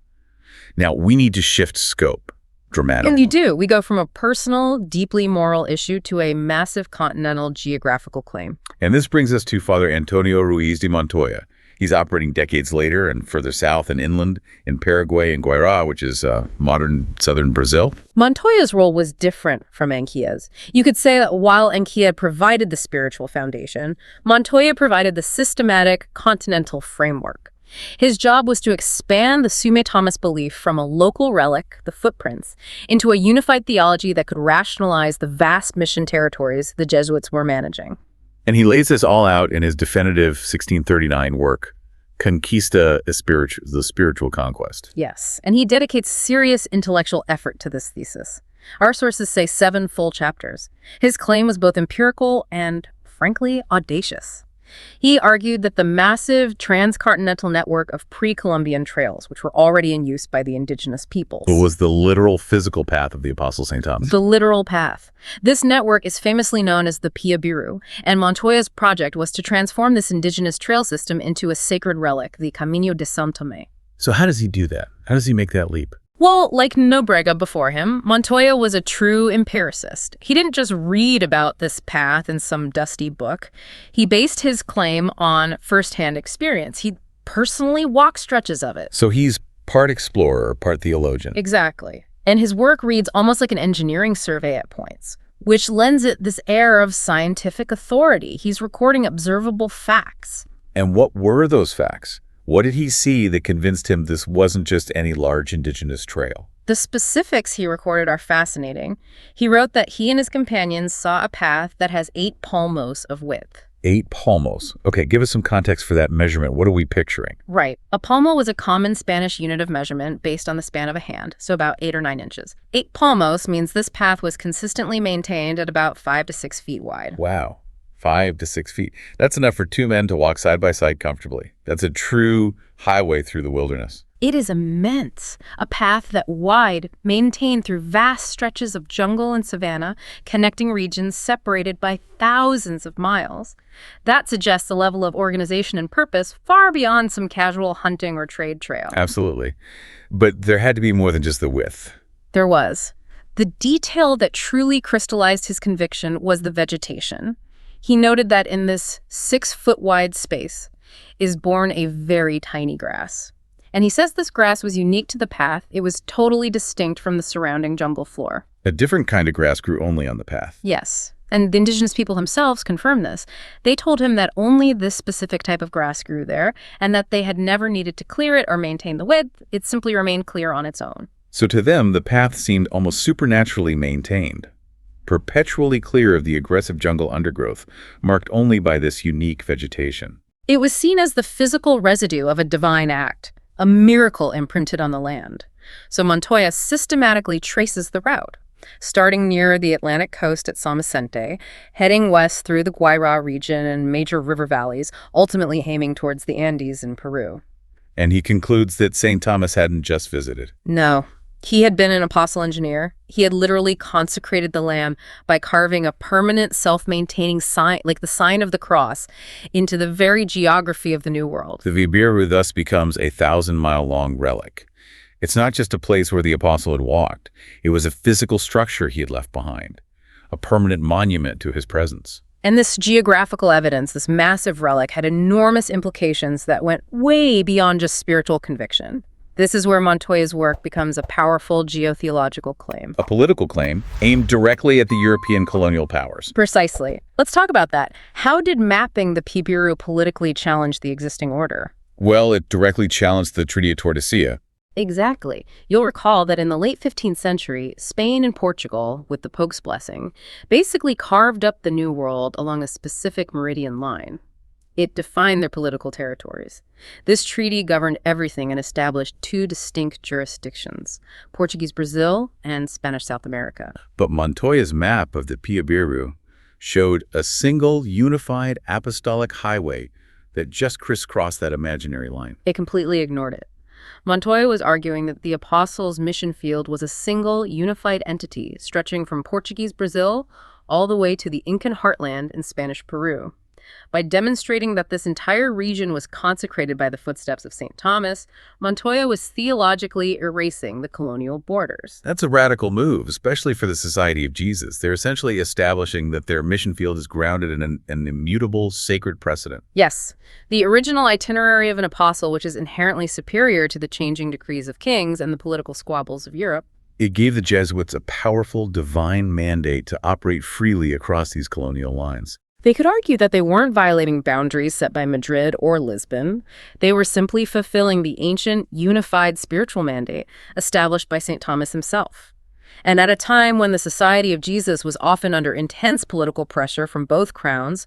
Speaker 3: Now, we need to shift scope dramatically.
Speaker 4: And you do. We go from a personal, deeply moral issue to a massive continental geographical claim.
Speaker 3: And this brings us to Father Antonio Ruiz de Montoya. He's operating decades later and further south and inland in Paraguay and Guairá, which is modern southern Brazil.
Speaker 4: Montoya's role was different from Anquia's. You could say that while Anquia provided the spiritual foundation, Montoya provided the systematic continental framework. His job was to expand the Sumé Thomas belief from a local relic, the footprints, into a unified theology that could rationalize the vast mission territories the Jesuits were managing.
Speaker 3: And he lays this all out in his definitive 1639 work, Conquista Espiritu, the Spiritual Conquest.
Speaker 4: Yes, and he dedicates serious intellectual effort to this thesis. Our sources say 7 full chapters. His claim was both empirical and, frankly, audacious. He argued that the massive transcontinental network of pre-Columbian trails, which were already in use by the indigenous peoples,
Speaker 3: was the literal physical path of the Apostle St. Thomas.
Speaker 4: The literal path. This network is famously known as the Piabiru, and Montoya's project was to transform this indigenous trail system into a sacred relic, the Camino de São Tomé.
Speaker 3: So how does he do that? How does he make that leap?
Speaker 4: Well, like Nobrega before him, Montoya was a true empiricist. He didn't just read about this path in some dusty book. He based his claim on firsthand experience. He personally walked stretches of it.
Speaker 3: So he's part explorer, part theologian.
Speaker 4: Exactly. And his work reads almost like an engineering survey at points, which lends it this air of scientific authority. He's recording observable facts.
Speaker 3: And what were those facts? What did he see that convinced him this wasn't just any large indigenous trail?
Speaker 4: The specifics he recorded are fascinating. He wrote that he and his companions saw a path that has 8 palmos of width.
Speaker 3: 8 palmos. Okay, give us some context for that measurement. What are we picturing?
Speaker 4: Right. A palmo was a common Spanish unit of measurement based on the span of a hand, so about 8 or 9 inches. 8 palmos means this path was consistently maintained at about 5 to 6 feet wide.
Speaker 3: Wow. 5 to 6 feet. That's enough for 2 men to walk side by side comfortably. That's a true highway through the wilderness.
Speaker 4: It is immense. A path that wide, maintained through vast stretches of jungle and savanna, connecting regions separated by thousands of miles. That suggests a level of organization and purpose far beyond some casual hunting or trade trail.
Speaker 3: Absolutely. But there had to be more than just the width.
Speaker 4: There was. The detail that truly crystallized his conviction was the vegetation. He noted that in this 6-foot-wide space is born a very tiny grass. And he says this grass was unique to the path. It was totally distinct from the surrounding jungle floor.
Speaker 3: A different kind of grass grew only on the path.
Speaker 4: Yes. And the indigenous people themselves confirmed this. They told him that only this specific type of grass grew there and that they had never needed to clear it or maintain the width. It simply remained clear on its own.
Speaker 3: So to them, the path seemed almost supernaturally maintained. perpetually clear of the aggressive jungle undergrowth, marked only by this unique vegetation.
Speaker 4: It was seen as the physical residue of a divine act, a miracle imprinted on the land. So Montoya systematically traces the route, starting near the Atlantic coast at San Vicente, heading west through the Guayra region and major river valleys, ultimately aiming towards the Andes in Peru.
Speaker 3: And he concludes that St. Thomas hadn't just visited.
Speaker 4: No. He had been an apostle engineer. He had literally consecrated the lamb by carving a permanent self-maintaining sign, like the sign of the cross, into the very geography of the New World.
Speaker 3: The Vibiru thus becomes a 1,000-mile-long relic. It's not just a place where the apostle had walked. It was a physical structure he had left behind, a permanent monument to his presence.
Speaker 4: And this geographical evidence, this massive relic, had enormous implications that went way beyond just spiritual conviction. This is where Montoya's work becomes a powerful geotheological claim.
Speaker 3: A political claim aimed directly at the European colonial powers.
Speaker 4: Precisely. Let's talk about that. How did mapping the Pibiru politically challenge the existing order?
Speaker 3: Well, it directly challenged the Treaty of Tordesillas.
Speaker 4: Exactly. You'll recall that in the late 15th century, Spain and Portugal, with the Pope's blessing, basically carved up the New World along a specific meridian line. It defined their political territories. This treaty governed everything and established two distinct jurisdictions, Portuguese Brazil and Spanish South America.
Speaker 3: But Montoya's map of the Pibiru showed a single, unified apostolic highway that just crisscrossed that imaginary line.
Speaker 4: It completely ignored it. Montoya was arguing that the apostles' mission field was a single, unified entity stretching from Portuguese Brazil all the way to the Incan heartland in Spanish Peru. By demonstrating that this entire region was consecrated by the footsteps of St. Thomas, Montoya was theologically erasing the colonial borders.
Speaker 3: That's a radical move, especially for the Society of Jesus. They're essentially establishing that their mission field is grounded in an immutable sacred precedent.
Speaker 4: Yes, the original itinerary of an apostle, which is inherently superior to the changing decrees of kings and the political squabbles of Europe.
Speaker 3: It gave the Jesuits a powerful divine mandate to operate freely across these colonial lines.
Speaker 4: They could argue that they weren't violating boundaries set by Madrid or Lisbon. They were simply fulfilling the ancient, unified spiritual mandate established by St. Thomas himself. And at a time when the Society of Jesus was often under intense political pressure from both crowns,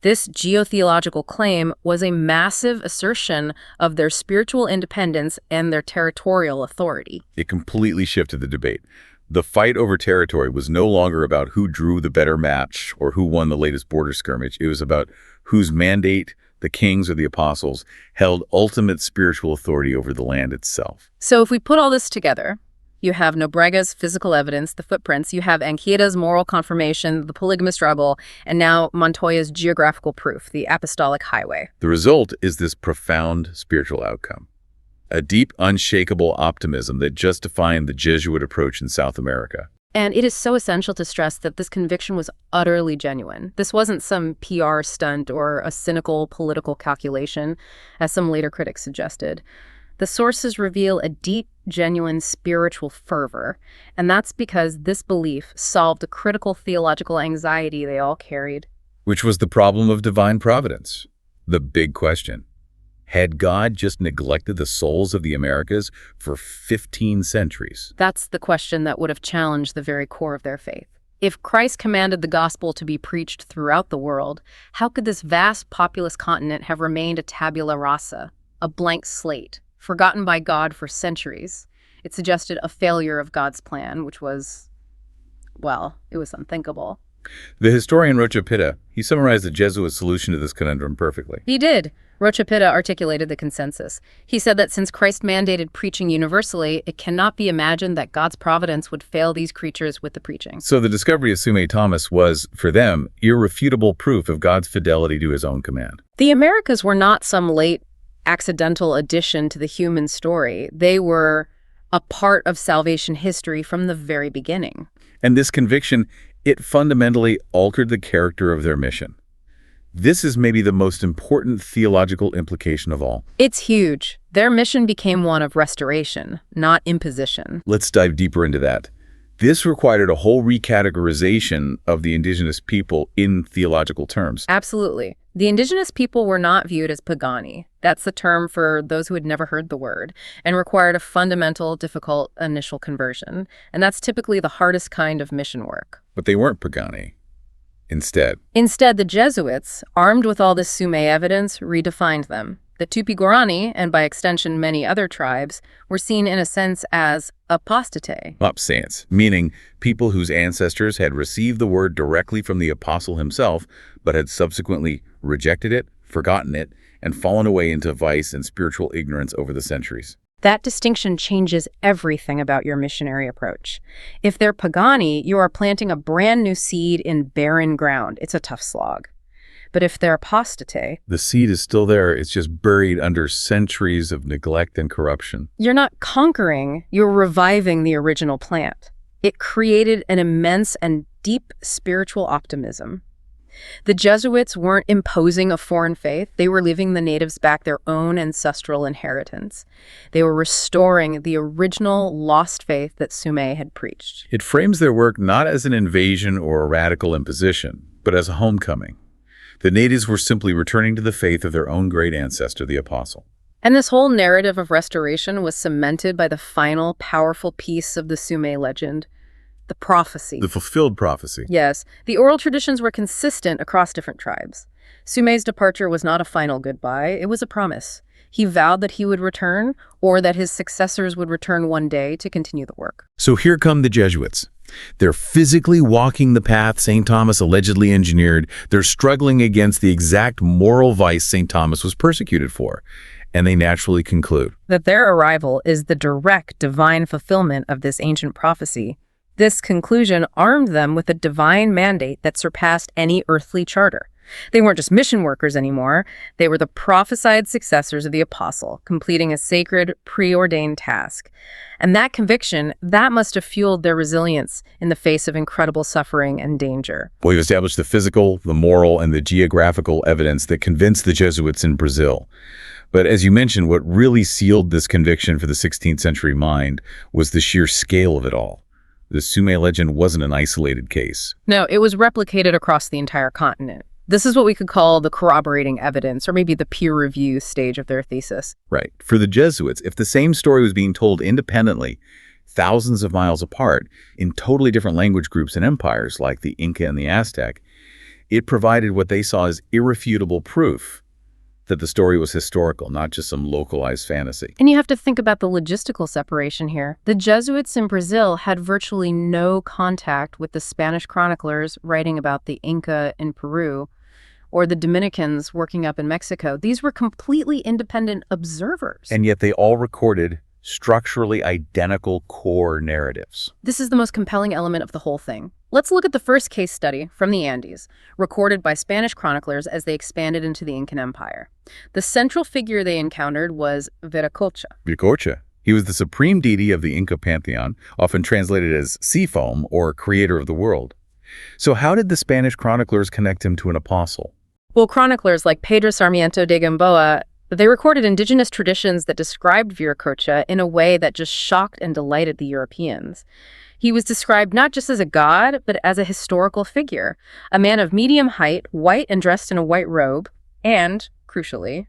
Speaker 4: this geotheological claim was a massive assertion of their spiritual independence and their territorial authority.
Speaker 3: It completely shifted the debate. The fight over territory was no longer about who drew the better match or who won the latest border skirmish. It was about whose mandate, the kings or the apostles, held ultimate spiritual authority over the land itself.
Speaker 4: So if we put all this together, you have Nobrega's physical evidence, the footprints, you have Anchieta's moral confirmation, the polygamous struggle, and now Montoya's geographical proof, the apostolic highway.
Speaker 3: The result is this profound spiritual outcome. A deep, unshakable optimism that just defined the Jesuit approach in South America.
Speaker 4: And it is so essential to stress that this conviction was utterly genuine. This wasn't some PR stunt or a cynical political calculation, as some later critics suggested. The sources reveal a deep, genuine spiritual fervor, and that's because this belief solved a critical theological anxiety they all carried.
Speaker 3: Which was the problem of divine providence, the big question. Had God just neglected the souls of the Americas for 15 centuries?
Speaker 4: That's the question that would have challenged the very core of their faith. If Christ commanded the gospel to be preached throughout the world, how could this vast populous continent have remained a tabula rasa, a blank slate, forgotten by God for centuries? It suggested a failure of God's plan, which was, well, it was unthinkable.
Speaker 3: The historian Rocha Pita, he summarized the Jesuit solution to this conundrum perfectly.
Speaker 4: He did. Rocha Pita articulated the consensus. He said that since Christ mandated preaching universally, it cannot be imagined that God's providence would fail these creatures with the preaching.
Speaker 3: So the discovery of Sumé Thomas was, for them, irrefutable proof of God's fidelity to his own command.
Speaker 4: The Americas were not some late accidental addition to the human story. They were a part of salvation history from the very beginning.
Speaker 3: And this conviction, it fundamentally altered the character of their mission. This is maybe the most important theological implication of all.
Speaker 4: It's huge. Their mission became one of restoration, not imposition.
Speaker 3: Let's dive deeper into that. This required a whole recategorization of the indigenous people in theological terms.
Speaker 4: Absolutely. The indigenous people were not viewed as Pagani. That's the term for those who had never heard the word, and required a fundamental, difficult initial conversion. And that's typically the hardest kind of mission work.
Speaker 3: But they weren't Pagani. Instead,
Speaker 4: the Jesuits, armed with all this Sumé evidence, redefined them. The Tupi-Guarani, and by extension many other tribes, were seen in a sense as apostate.
Speaker 3: upsaints, meaning people whose ancestors had received the word directly from the apostle himself, but had subsequently rejected it, forgotten it, and fallen away into vice and spiritual ignorance over the centuries.
Speaker 4: That distinction changes everything about your missionary approach. If they're Pagani, you are planting a brand new seed in barren ground. It's a tough slog. But if they're apostate,
Speaker 3: The seed is still there, it's just buried under centuries of neglect and corruption.
Speaker 4: you're not conquering, you're reviving the original plant. It created an immense and deep spiritual optimism. The Jesuits weren't imposing a foreign faith. They were leaving the natives back their own ancestral inheritance. They were restoring the original lost faith that Sumé had preached.
Speaker 3: It frames their work not as an invasion or a radical imposition, but as a homecoming. The natives were simply returning to the faith of their own great ancestor, the apostle.
Speaker 4: And this whole narrative of restoration was cemented by the final powerful piece of the Sumé legend, the prophecy.
Speaker 3: The fulfilled prophecy.
Speaker 4: Yes, the oral traditions were consistent across different tribes. Sumé's departure was not a final goodbye, it was a promise. He vowed that he would return, or that his successors would return one day to continue the work.
Speaker 3: So here come the Jesuits. They're physically walking the path St. Thomas allegedly engineered. They're struggling against the exact moral vice St. Thomas was persecuted for. And they naturally conclude
Speaker 4: That their arrival is the direct divine fulfillment of this ancient prophecy. This conclusion armed them with a divine mandate that surpassed any earthly charter. They weren't just mission workers anymore. They were the prophesied successors of the apostle, completing a sacred, preordained task. And that conviction, that must have fueled their resilience in the face of incredible suffering and danger.
Speaker 3: We've established the physical, the moral, and the geographical evidence that convinced the Jesuits in Brazil. But as you mentioned, what really sealed this conviction for the 16th century mind was the sheer scale of it all. The Sumé legend wasn't an isolated case.
Speaker 4: No, it was replicated across the entire continent. This is what we could call the corroborating evidence, or maybe the peer review stage of their thesis.
Speaker 3: Right. For the Jesuits, if the same story was being told independently, thousands of miles apart, in totally different language groups and empires like the Inca and the Aztec, it provided what they saw as irrefutable proof that the story was historical, not just some localized fantasy.
Speaker 4: And you have to think about the logistical separation here. The Jesuits in Brazil had virtually no contact with the Spanish chroniclers writing about the Inca in Peru, or the Dominicans working up in Mexico. These were completely independent observers.
Speaker 3: And yet they all recorded structurally identical core narratives.
Speaker 4: This is the most compelling element of the whole thing. Let's look at the first case study from the Andes, recorded by Spanish chroniclers as they expanded into the Incan Empire. The central figure they encountered was Viracocha.
Speaker 3: Viracocha. He was the supreme deity of the Inca pantheon, often translated as sea foam or creator of the world. So how did the Spanish chroniclers connect him to an apostle?
Speaker 4: Well, chroniclers like Pedro Sarmiento de Gamboa, they recorded indigenous traditions that described Viracocha in a way that just shocked and delighted the Europeans. He was described not just as a god, but as a historical figure, a man of medium height, white and dressed in a white robe, and, crucially,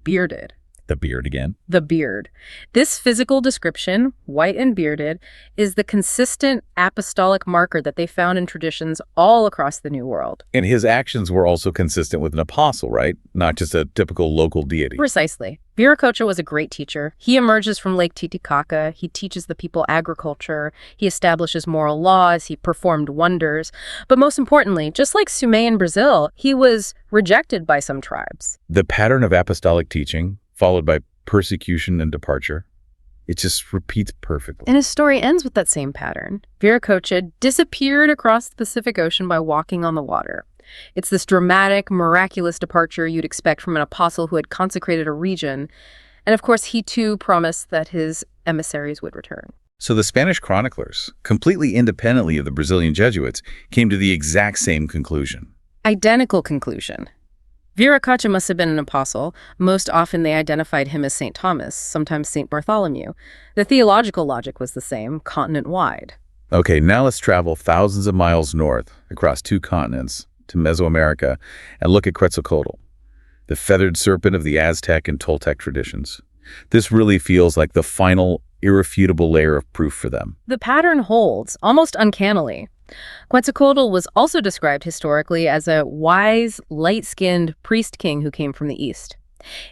Speaker 4: bearded.
Speaker 3: The beard again.
Speaker 4: The beard. This physical description, white and bearded, is the consistent apostolic marker that they found in traditions all across the New World.
Speaker 3: And his actions were also consistent with an apostle, right? Not just a typical local deity.
Speaker 4: Precisely. Viracocha was a great teacher. He emerges from Lake Titicaca. He teaches the people agriculture. He establishes moral laws. He performed wonders. But most importantly, just like Sumé in Brazil, he was rejected by some tribes.
Speaker 3: The pattern of apostolic teaching, followed by persecution and departure, it just repeats perfectly.
Speaker 4: And his story ends with that same pattern. Viracocha disappeared across the Pacific Ocean by walking on the water. It's this dramatic, miraculous departure you'd expect from an apostle who had consecrated a region. And of course, he too promised that his emissaries would return.
Speaker 3: So the Spanish chroniclers, completely independently of the Brazilian Jesuits, came to the exact same conclusion.
Speaker 4: Identical conclusion. Viracocha must have been an apostle. Most often they identified him as St. Thomas, sometimes St. Bartholomew. The theological logic was the same, continent-wide.
Speaker 3: Okay, now let's travel thousands of miles north across 2 continents to Mesoamerica and look at Quetzalcoatl, the feathered serpent of the Aztec and Toltec traditions. This really feels like the final, irrefutable layer of proof for them.
Speaker 4: The pattern holds, almost uncannily. Quetzalcoatl was also described historically as a wise, light-skinned priest king who came from the east.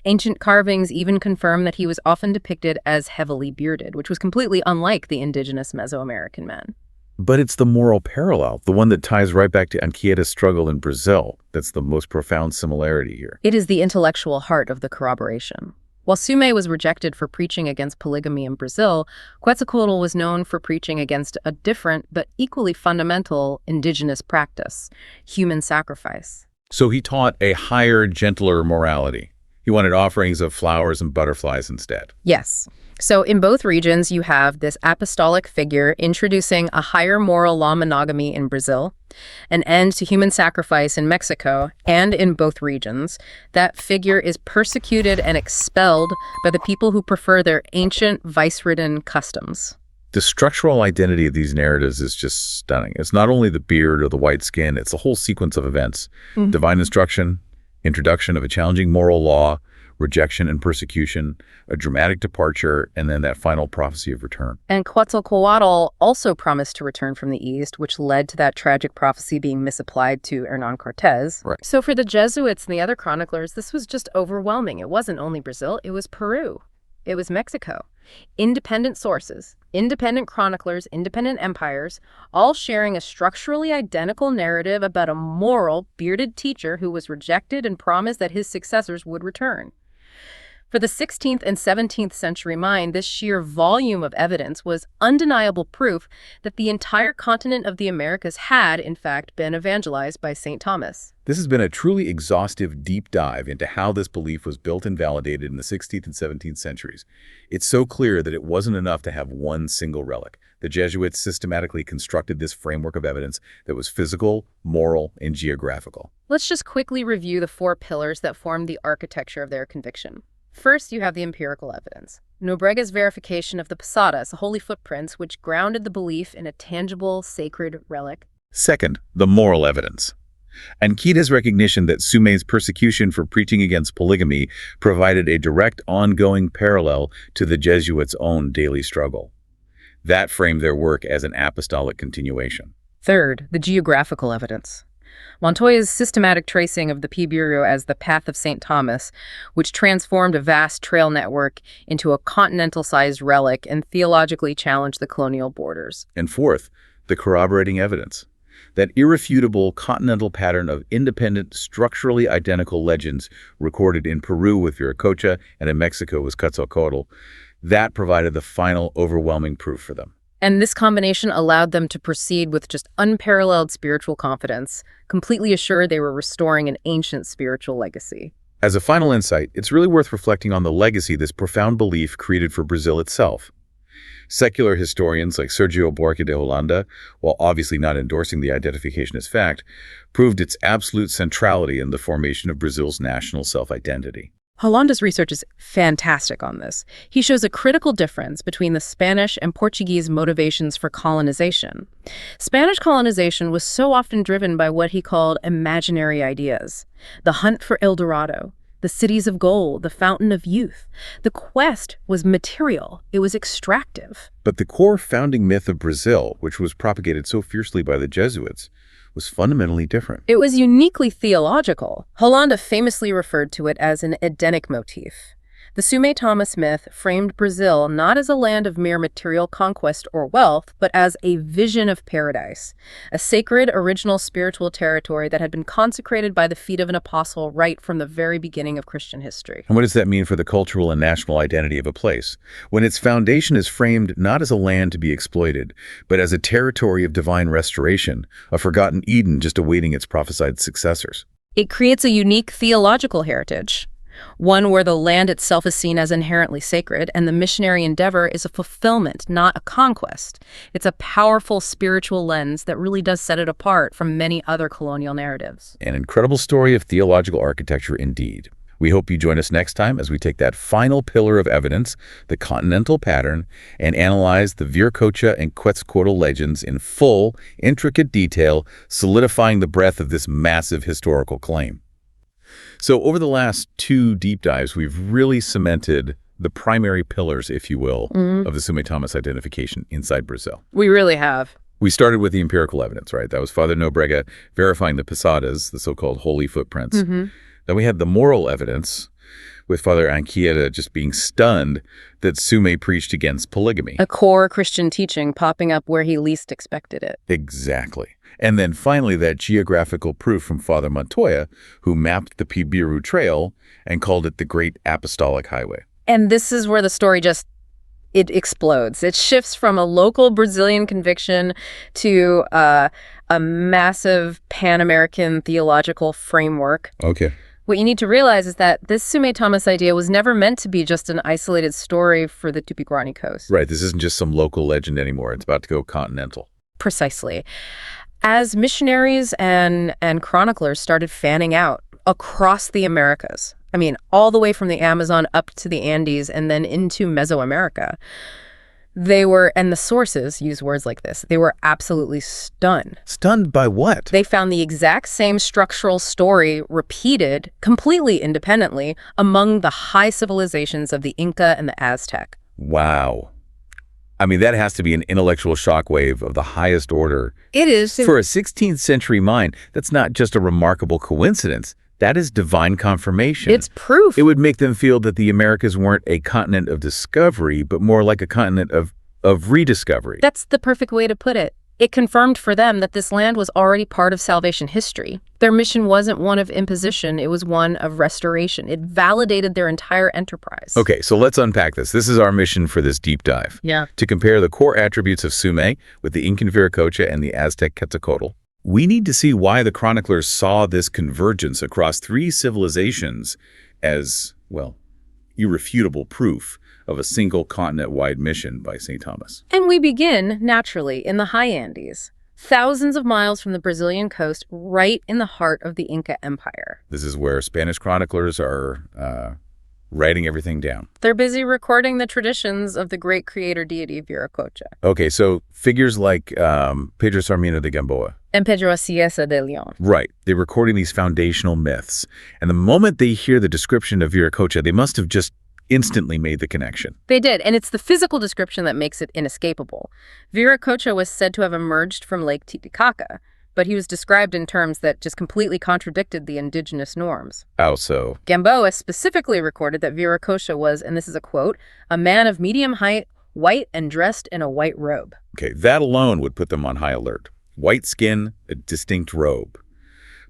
Speaker 4: Ancient carvings even confirm that he was often depicted as heavily bearded, which was completely unlike the indigenous Mesoamerican men.
Speaker 3: But it's the moral parallel, the one that ties right back to Anchieta's struggle in Brazil, that's the most profound similarity here.
Speaker 4: It is the intellectual heart of the corroboration. While Sumé was rejected for preaching against polygamy in Brazil, Quetzalcoatl was known for preaching against a different but equally fundamental indigenous practice, human sacrifice.
Speaker 3: So he taught a higher, gentler morality. He wanted offerings of flowers and butterflies instead.
Speaker 4: Yes. So in both regions, you have this apostolic figure introducing a higher moral law monogamy in Brazil, an end to human sacrifice in Mexico, and in both regions, that figure is persecuted and expelled by the people who prefer their ancient, vice-ridden customs.
Speaker 3: The structural identity of these narratives is just stunning. It's not only the beard or the white skin, it's a whole sequence of events. Divine instruction, introduction of a challenging moral law, rejection and persecution, a dramatic departure, and then that final prophecy of return.
Speaker 4: And Quetzalcoatl also promised to return from the east, which led to that tragic prophecy being misapplied to Hernán Cortés.
Speaker 3: Right.
Speaker 4: So for the Jesuits and the other chroniclers, this was just overwhelming. It wasn't only Brazil, it was Peru. It was Mexico. Independent sources, independent chroniclers, independent empires, all sharing a structurally identical narrative about a moral, bearded teacher who was rejected and promised that his successors would return. For the 16th and 17th century mind, this sheer volume of evidence was undeniable proof that the entire continent of the Americas had, in fact, been evangelized by St. Thomas.
Speaker 3: This has been a truly exhaustive deep dive into how this belief was built and validated in the 16th and 17th centuries. It's so clear that it wasn't enough to have one single relic. The Jesuits systematically constructed this framework of evidence that was physical, moral, and geographical.
Speaker 4: Let's just quickly review the 4 pillars that formed the architecture of their conviction. First, you have the empirical evidence. Nobrega's verification of the posadas, holy footprints, which grounded the belief in a tangible, sacred relic.
Speaker 3: Second, the moral evidence. Anchieta's recognition that Sumé's persecution for preaching against polygamy provided a direct, ongoing parallel to the Jesuits' own daily struggle. That framed their work as an apostolic continuation.
Speaker 4: Third, the geographical evidence. Montoya's systematic tracing of the Pibirio as the Path of St. Thomas, which transformed a vast trail network into a continental-sized relic and theologically challenged the colonial borders.
Speaker 3: And fourth, the corroborating evidence. That irrefutable continental pattern of independent, structurally identical legends recorded in Peru with Viracocha and in Mexico with Quetzalcoatl, that provided the final overwhelming proof for them.
Speaker 4: And this combination allowed them to proceed with just unparalleled spiritual confidence, completely assured they were restoring an ancient spiritual legacy.
Speaker 3: As a final insight, it's really worth reflecting on the legacy this profound belief created for Brazil itself. Secular historians like Sergio Borque de Holanda, while obviously not endorsing the identification as fact, proved its absolute centrality in the formation of Brazil's national self-identity.
Speaker 4: Holanda's research is fantastic on this. He shows a critical difference between the Spanish and Portuguese motivations for colonization. Spanish colonization was so often driven by what he called imaginary ideas. The hunt for El Dorado, the cities of gold, the fountain of youth. The quest was material. It was extractive.
Speaker 3: But the core founding myth of Brazil, which was propagated so fiercely by the Jesuits, was fundamentally different.
Speaker 4: It was uniquely theological. Holanda famously referred to it as an Edenic motif. The Sumé Thomas myth framed Brazil not as a land of mere material conquest or wealth, but as a vision of paradise, a sacred, original spiritual territory that had been consecrated by the feet of an apostle right from the very beginning of Christian history.
Speaker 3: And what does that mean for the cultural and national identity of a place? When its foundation is framed not as a land to be exploited, but as a territory of divine restoration, a forgotten Eden just awaiting its prophesied successors.
Speaker 4: It creates a unique theological heritage. One where the land itself is seen as inherently sacred, and the missionary endeavor is a fulfillment, not a conquest. It's a powerful spiritual lens that really does set it apart from many other colonial narratives.
Speaker 3: An incredible story of theological architecture indeed. We hope you join us next time as we take that final pillar of evidence, the continental pattern, and analyze the Viracocha and Quetzalcoatl legends in full, intricate detail, solidifying the breadth of this massive historical claim. So over the last 2 deep dives, we've really cemented the primary pillars, if you will, of the Sumé Thomas identification inside Brazil.
Speaker 4: We really have.
Speaker 3: We started with the empirical evidence, right? That was Father Nobrega verifying the Posadas, the so-called holy footprints. Then we had the moral evidence with Father Anchieta just being stunned that Sumé preached against polygamy.
Speaker 4: A core Christian teaching popping up where he least expected it.
Speaker 3: Exactly. And then finally, that geographical proof from Father Montoya, who mapped the Pibiru Trail and called it the Great Apostolic Highway.
Speaker 4: And this is where the story it explodes. It shifts from a local Brazilian conviction to a massive Pan-American theological framework.
Speaker 3: Okay.
Speaker 4: What you need to realize is that this Sumé Thomas idea was never meant to be just an isolated story for the Tupi-Guarani coast.
Speaker 3: Right. This isn't just some local legend anymore. It's about to go continental.
Speaker 4: Precisely. As missionaries and chroniclers started fanning out across the Americas, I mean, all the way from the Amazon up to the Andes and then into Mesoamerica, and the sources use words like this, they were absolutely stunned.
Speaker 3: Stunned by what?
Speaker 4: They found the exact same structural story repeated completely independently among the high civilizations of the Inca and the Aztec.
Speaker 3: Wow. I mean, that has to be an intellectual shockwave of the highest order.
Speaker 4: It is.
Speaker 3: For a 16th century mind, that's not just a remarkable coincidence. That is divine confirmation.
Speaker 4: It's proof.
Speaker 3: It would make them feel that the Americas weren't a continent of discovery, but more like a continent of rediscovery.
Speaker 4: That's the perfect way to put it. It confirmed for them that this land was already part of salvation history. Their mission wasn't one of imposition, it was one of restoration. It validated their entire enterprise.
Speaker 3: Okay, so let's unpack this. This is our mission for this deep dive.
Speaker 4: Yeah.
Speaker 3: To compare the core attributes of Sumé with the Incan Viracocha and the Aztec Quetzalcoatl. We need to see why the chroniclers saw this convergence across 3 civilizations as, well, irrefutable proof of a single continent-wide mission by St. Thomas.
Speaker 4: And we begin, naturally, in the high Andes, thousands of miles from the Brazilian coast, right in the heart of the Inca Empire.
Speaker 3: This is where Spanish chroniclers are writing everything down.
Speaker 4: They're busy recording the traditions of the great creator deity Viracocha.
Speaker 3: Okay, so figures like Pedro Sarmiento de Gamboa.
Speaker 4: And Pedro Cieza de León.
Speaker 3: Right. They're recording these foundational myths. And the moment they hear the description of Viracocha, they must have just instantly made the connection.
Speaker 4: They did, and it's the physical description that makes it inescapable. Viracocha was said to have emerged from Lake Titicaca, but he was described in terms that just completely contradicted the indigenous norms.
Speaker 3: How so?
Speaker 4: Gamboa specifically recorded that Viracocha was, and this is a quote, a man of medium height, white and dressed in a white robe.
Speaker 3: Okay, that alone would put them on high alert. White skin, a distinct robe.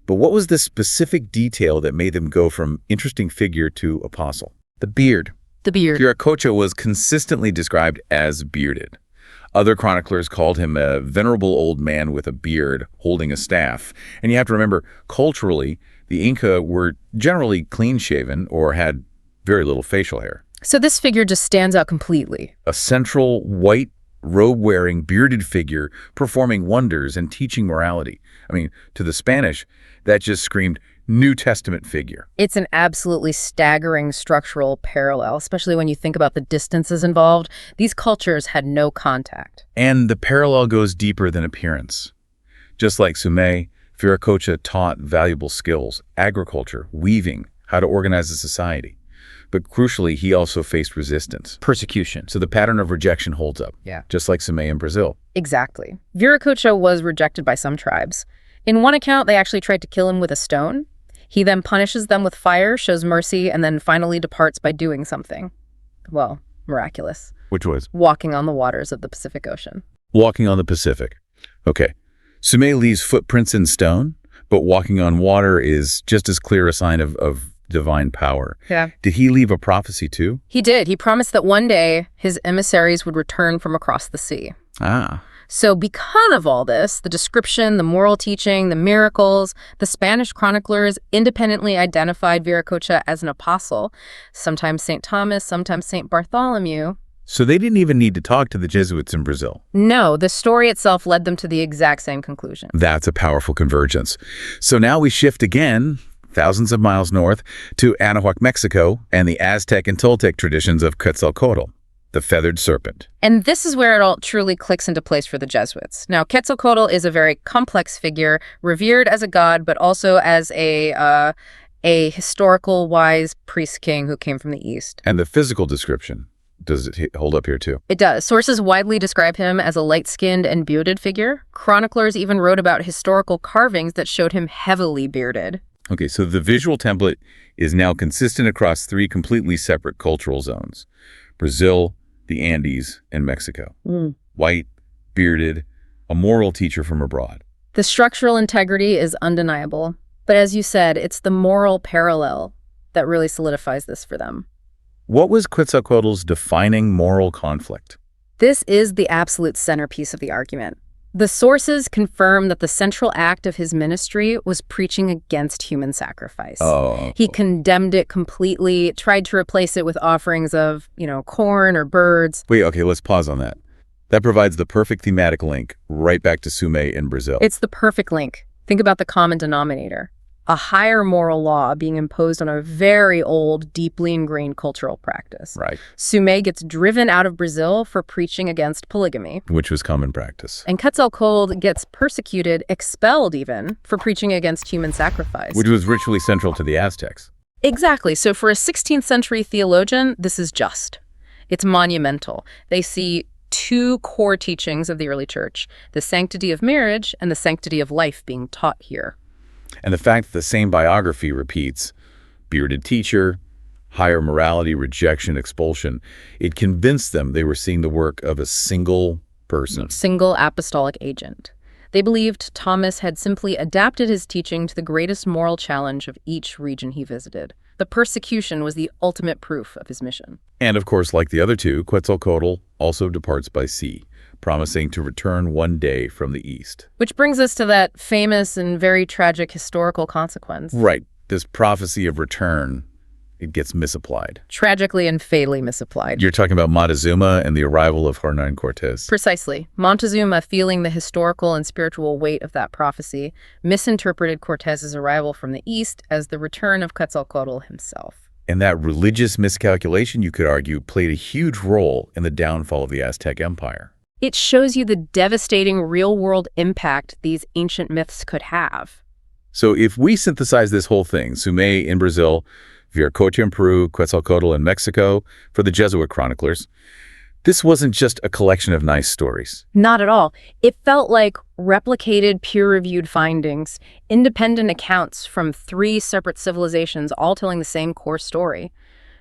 Speaker 3: But what was the specific detail that made them go from interesting figure to apostle? The beard.
Speaker 4: The beard.
Speaker 3: Viracocha was consistently described as bearded. Other chroniclers called him a venerable old man with a beard holding a staff. And you have to remember, culturally, the Inca were generally clean-shaven or had very little facial hair.
Speaker 4: So this figure just stands out completely.
Speaker 3: A central white robe-wearing, bearded figure performing wonders and teaching morality. I mean, to the Spanish, that just screamed New Testament figure.
Speaker 4: It's an absolutely staggering structural parallel, especially when you think about the distances involved. These cultures had no contact.
Speaker 3: And the parallel goes deeper than appearance. Just like Sumé, Viracocha taught valuable skills, agriculture, weaving, how to organize a society. But crucially, he also faced resistance.
Speaker 5: Persecution.
Speaker 3: So the pattern of rejection holds up.
Speaker 5: Yeah.
Speaker 3: Just like Sumé in Brazil.
Speaker 4: Exactly. Viracocha was rejected by some tribes. In one account, they actually tried to kill him with a stone. He then punishes them with fire, shows mercy, and then finally departs by doing something. Well, miraculous.
Speaker 3: Which was?
Speaker 4: Walking on the waters of the Pacific Ocean.
Speaker 3: Walking on the Pacific. Okay. Sumé leaves footprints in stone, but walking on water is just as clear a sign of divine power.
Speaker 4: Yeah.
Speaker 3: Did he leave a prophecy too?
Speaker 4: He did. He promised that one day his emissaries would return from across the sea.
Speaker 3: Ah.
Speaker 4: So because of all this, the description, the moral teaching, the miracles, the Spanish chroniclers independently identified Viracocha as an apostle, sometimes St. Thomas, sometimes St. Bartholomew.
Speaker 3: So they didn't even need to talk to the Jesuits in Brazil.
Speaker 4: No, the story itself led them to the exact same conclusion.
Speaker 3: That's a powerful convergence. So now we shift again, thousands of miles north to Anahuac, Mexico, and the Aztec and Toltec traditions of Quetzalcoatl, the feathered serpent.
Speaker 4: And this is where it all truly clicks into place for the Jesuits. Now, Quetzalcoatl is a very complex figure, revered as a god, but also as a historical, wise priest king who came from the East.
Speaker 3: And the physical description, does it hold up here too?
Speaker 4: It does. Sources widely describe him as a light-skinned and bearded figure. Chroniclers even wrote about historical carvings that showed him heavily bearded.
Speaker 3: Okay, so the visual template is now consistent across 3 completely separate cultural zones: Brazil, the Andes, and Mexico. White, bearded, a moral teacher from abroad.
Speaker 4: The structural integrity is undeniable. But as you said, it's the moral parallel that really solidifies this for them.
Speaker 3: What was Quetzalcoatl's defining moral conflict?
Speaker 4: This is the absolute centerpiece of the argument. The sources confirm that the central act of his ministry was preaching against human sacrifice. He condemned it completely, tried to replace it with offerings of, corn or birds.
Speaker 3: Wait, okay, let's pause on that. That provides the perfect thematic link right back to Sumé in Brazil.
Speaker 4: It's the perfect link. Think about the common denominator. A higher moral law being imposed on a very old, deeply ingrained cultural practice.
Speaker 3: Right.
Speaker 4: Sumé gets driven out of Brazil for preaching against polygamy.
Speaker 3: Which was common practice.
Speaker 4: And Quetzalcoatl gets persecuted, expelled even, for preaching against human sacrifice.
Speaker 3: Which was ritually central to the Aztecs.
Speaker 4: Exactly. So for a 16th century theologian, this is just. It's monumental. They see 2 core teachings of the early church, the sanctity of marriage and the sanctity of life being taught here.
Speaker 3: And the fact that the same biography repeats bearded teacher, higher morality, rejection, expulsion, it convinced them they were seeing the work of a single person.
Speaker 4: Single apostolic agent. They believed Thomas had simply adapted his teaching to the greatest moral challenge of each region he visited. The persecution was the ultimate proof of his mission.
Speaker 3: And of course, like the other 2, Quetzalcoatl also departs by sea, promising to return one day from the east.
Speaker 4: Which brings us to that famous and very tragic historical consequence.
Speaker 3: Right. This prophecy of return, it gets misapplied.
Speaker 4: Tragically and fatally misapplied.
Speaker 3: You're talking about Montezuma and the arrival of Hernan Cortés.
Speaker 4: Precisely. Montezuma, feeling the historical and spiritual weight of that prophecy, misinterpreted Cortés's arrival from the east as the return of Quetzalcoatl himself.
Speaker 3: And that religious miscalculation, you could argue, played a huge role in the downfall of the Aztec Empire.
Speaker 4: It shows you the devastating real-world impact these ancient myths could have.
Speaker 3: So if we synthesize this whole thing, Sumé in Brazil, Viracocha in Peru, Quetzalcoatl in Mexico, for the Jesuit chroniclers, this wasn't just a collection of nice stories.
Speaker 4: Not at all. It felt like replicated, peer-reviewed findings, independent accounts from 3 separate civilizations all telling the same core story.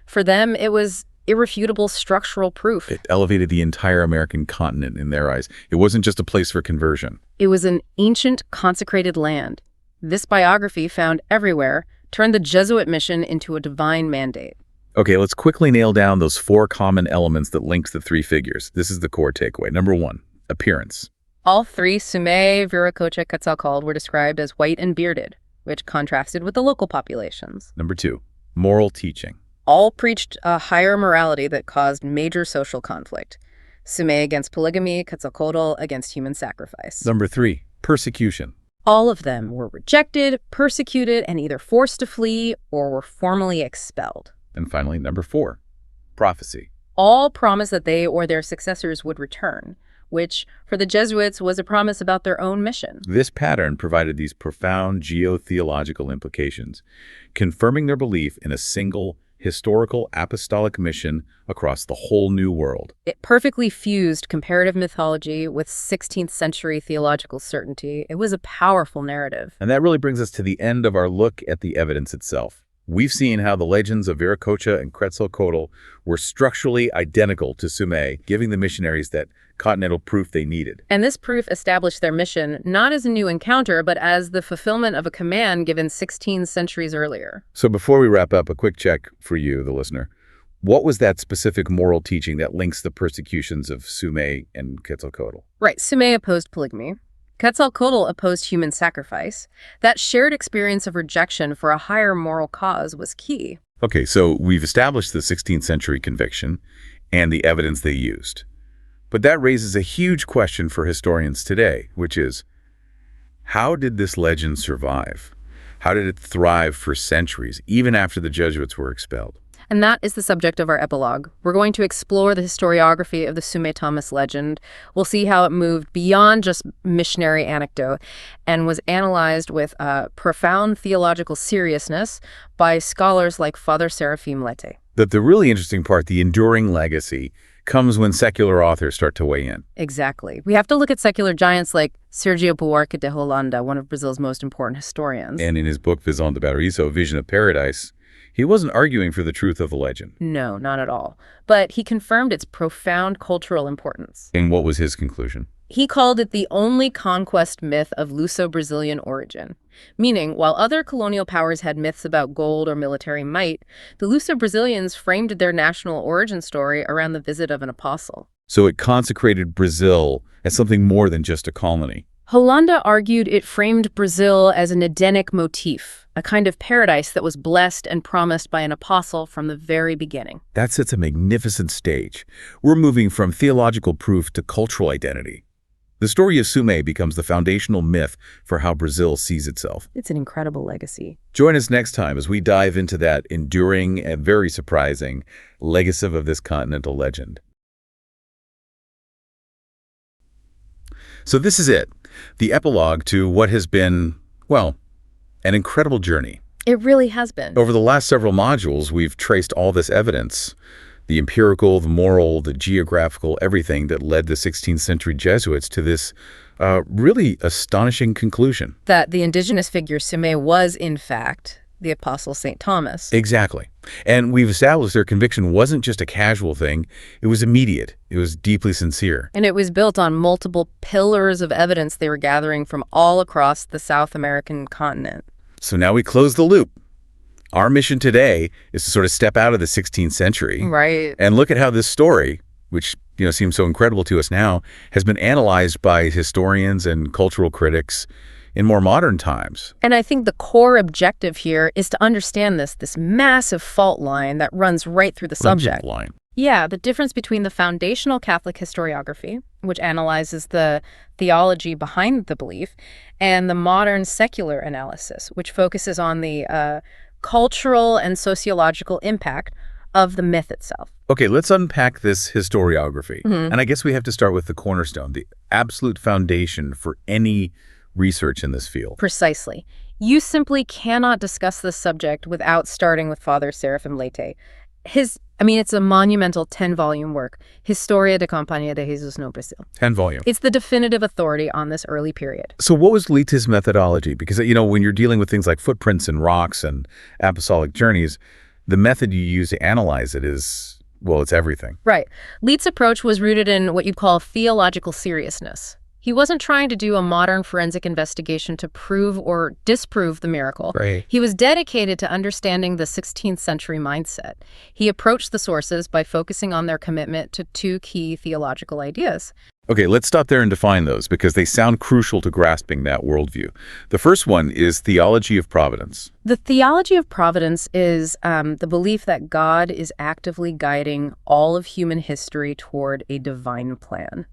Speaker 4: For them, it was irrefutable structural proof.
Speaker 3: It elevated the entire American continent in their eyes. It wasn't just a place for conversion.
Speaker 4: It was an ancient, consecrated land. This biography, found everywhere, turned the Jesuit mission into a divine mandate.
Speaker 3: Okay, let's quickly nail down those 4 common elements that links the 3 figures. This is the core takeaway. Number 1, appearance.
Speaker 4: All 3, Sumé, Viracocha, Quetzalcoatl, were described as white and bearded, which contrasted with the local populations.
Speaker 3: Number 2, moral teaching.
Speaker 4: All preached a higher morality that caused major social conflict. Sumé against polygamy, Quetzalcoatl against human sacrifice.
Speaker 3: Number 3, persecution.
Speaker 4: All of them were rejected, persecuted, and either forced to flee or were formally expelled.
Speaker 3: And finally, number 4, prophecy.
Speaker 4: All promised that they or their successors would return, which, for the Jesuits, was a promise about their own mission.
Speaker 3: This pattern provided these profound geotheological implications, confirming their belief in a single historical apostolic mission across the whole New World.
Speaker 4: It perfectly fused comparative mythology with 16th century theological certainty. It was a powerful narrative.
Speaker 3: And that really brings us to the end of our look at the evidence itself. We've seen how the legends of Viracocha and Quetzalcoatl were structurally identical to Sumé, giving the missionaries that continental proof they needed.
Speaker 4: And this proof established their mission not as a new encounter, but as the fulfillment of a command given 16 centuries earlier.
Speaker 3: So before we wrap up, a quick check for you, the listener. What was that specific moral teaching that links the persecutions of Sumé and Quetzalcoatl?
Speaker 4: Right, Sumé opposed polygamy. Quetzalcoatl opposed human sacrifice. That shared experience of rejection for a higher moral cause was key.
Speaker 3: Okay, so we've established the 16th century conviction and the evidence they used. But that raises a huge question for historians today, which is, how did this legend survive? How did it thrive for centuries, even after the Jesuits were expelled?
Speaker 4: And that is the subject of our epilogue. We're going to explore the historiography of the Sumé Thomas legend. We'll see how it moved beyond just missionary anecdote and was analyzed with profound theological seriousness by scholars like Father Seraphim Lete.
Speaker 3: The really interesting part, the enduring legacy, comes when secular authors start to weigh in.
Speaker 4: Exactly. We have to look at secular giants like Sergio Buarque de Holanda, one of Brazil's most important historians.
Speaker 3: And in his book, Visão do Paraíso, Vision of Paradise, he wasn't arguing for the truth of the legend.
Speaker 4: No, not at all. But he confirmed its profound cultural importance.
Speaker 3: And what was his conclusion?
Speaker 4: He called it the only conquest myth of Luso-Brazilian origin, meaning while other colonial powers had myths about gold or military might, the Luso-Brazilians framed their national origin story around the visit of an apostle.
Speaker 3: So it consecrated Brazil as something more than just a colony.
Speaker 4: Holanda argued it framed Brazil as an Edenic motif, a kind of paradise that was blessed and promised by an apostle from the very beginning.
Speaker 3: That sets a magnificent stage. We're moving from theological proof to cultural identity. The story of Sumé becomes the foundational myth for how Brazil sees itself.
Speaker 4: It's an incredible legacy.
Speaker 3: Join us next time as we dive into that enduring and very surprising legacy of this continental legend. So this is it, the epilogue to what has been, well, an incredible journey.
Speaker 4: It really has been.
Speaker 3: Over the last several modules, we've traced all this evidence, the empirical, the moral, the geographical, everything that led the 16th century Jesuits to this really astonishing conclusion.
Speaker 4: That the indigenous figure Sumé was, in fact, the Apostle St. Thomas.
Speaker 3: Exactly. And we've established their conviction wasn't just a casual thing. It was immediate. It was deeply sincere.
Speaker 4: And it was built on multiple pillars of evidence they were gathering from all across the South American continent.
Speaker 3: So now we close the loop. Our mission today is to sort of step out of the 16th century.
Speaker 4: Right.
Speaker 3: And look at how this story, which seems so incredible to us now, has been analyzed by historians and cultural critics in more modern times.
Speaker 4: And I think the core objective here is to understand this massive fault line that runs right through the subject.
Speaker 3: Line.
Speaker 4: Yeah, the difference between the foundational Catholic historiography, which analyzes the theology behind the belief, and the modern secular analysis, which focuses on the cultural and sociological impact of the myth itself.
Speaker 3: Okay, let's unpack this historiography. And I guess we have to start with the cornerstone, the absolute foundation for any research in this field.
Speaker 4: Precisely. You simply cannot discuss this subject without starting with Father Seraphim Lete. It's a monumental 10-volume work, Historia de Compañía de Jesus no Brasil.
Speaker 3: 10 volume.
Speaker 4: It's the definitive authority on this early period.
Speaker 3: So what was Lete's methodology? Because, when you're dealing with things like footprints and rocks and apostolic journeys, the method you use to analyze it is, well, it's everything.
Speaker 4: Right. Lete's approach was rooted in what you'd call theological seriousness. He wasn't trying to do a modern forensic investigation to prove or disprove the miracle.
Speaker 3: Right.
Speaker 4: He was dedicated to understanding the 16th century mindset. He approached the sources by focusing on their commitment to two key theological ideas.
Speaker 3: Okay, let's stop there and define those because they sound crucial to grasping that worldview. The first one is theology of providence.
Speaker 4: The theology of providence is the belief that God is actively guiding all of human history toward a divine plan.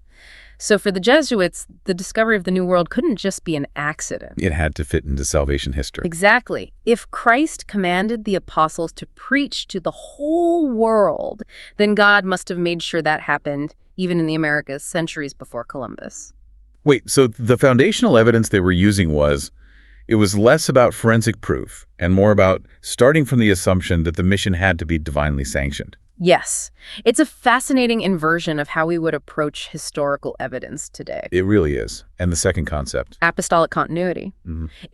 Speaker 4: So for the Jesuits, the discovery of the New World couldn't just be an accident.
Speaker 3: It had to fit into salvation history.
Speaker 4: Exactly. If Christ commanded the apostles to preach to the whole world, then God must have made sure that happened even in the Americas centuries before Columbus.
Speaker 3: Wait, so the foundational evidence they were using it was less about forensic proof and more about starting from the assumption that the mission had to be divinely sanctioned.
Speaker 4: Yes. It's a fascinating inversion of how we would approach historical evidence today.
Speaker 3: It really is. And the second concept?
Speaker 4: Apostolic continuity.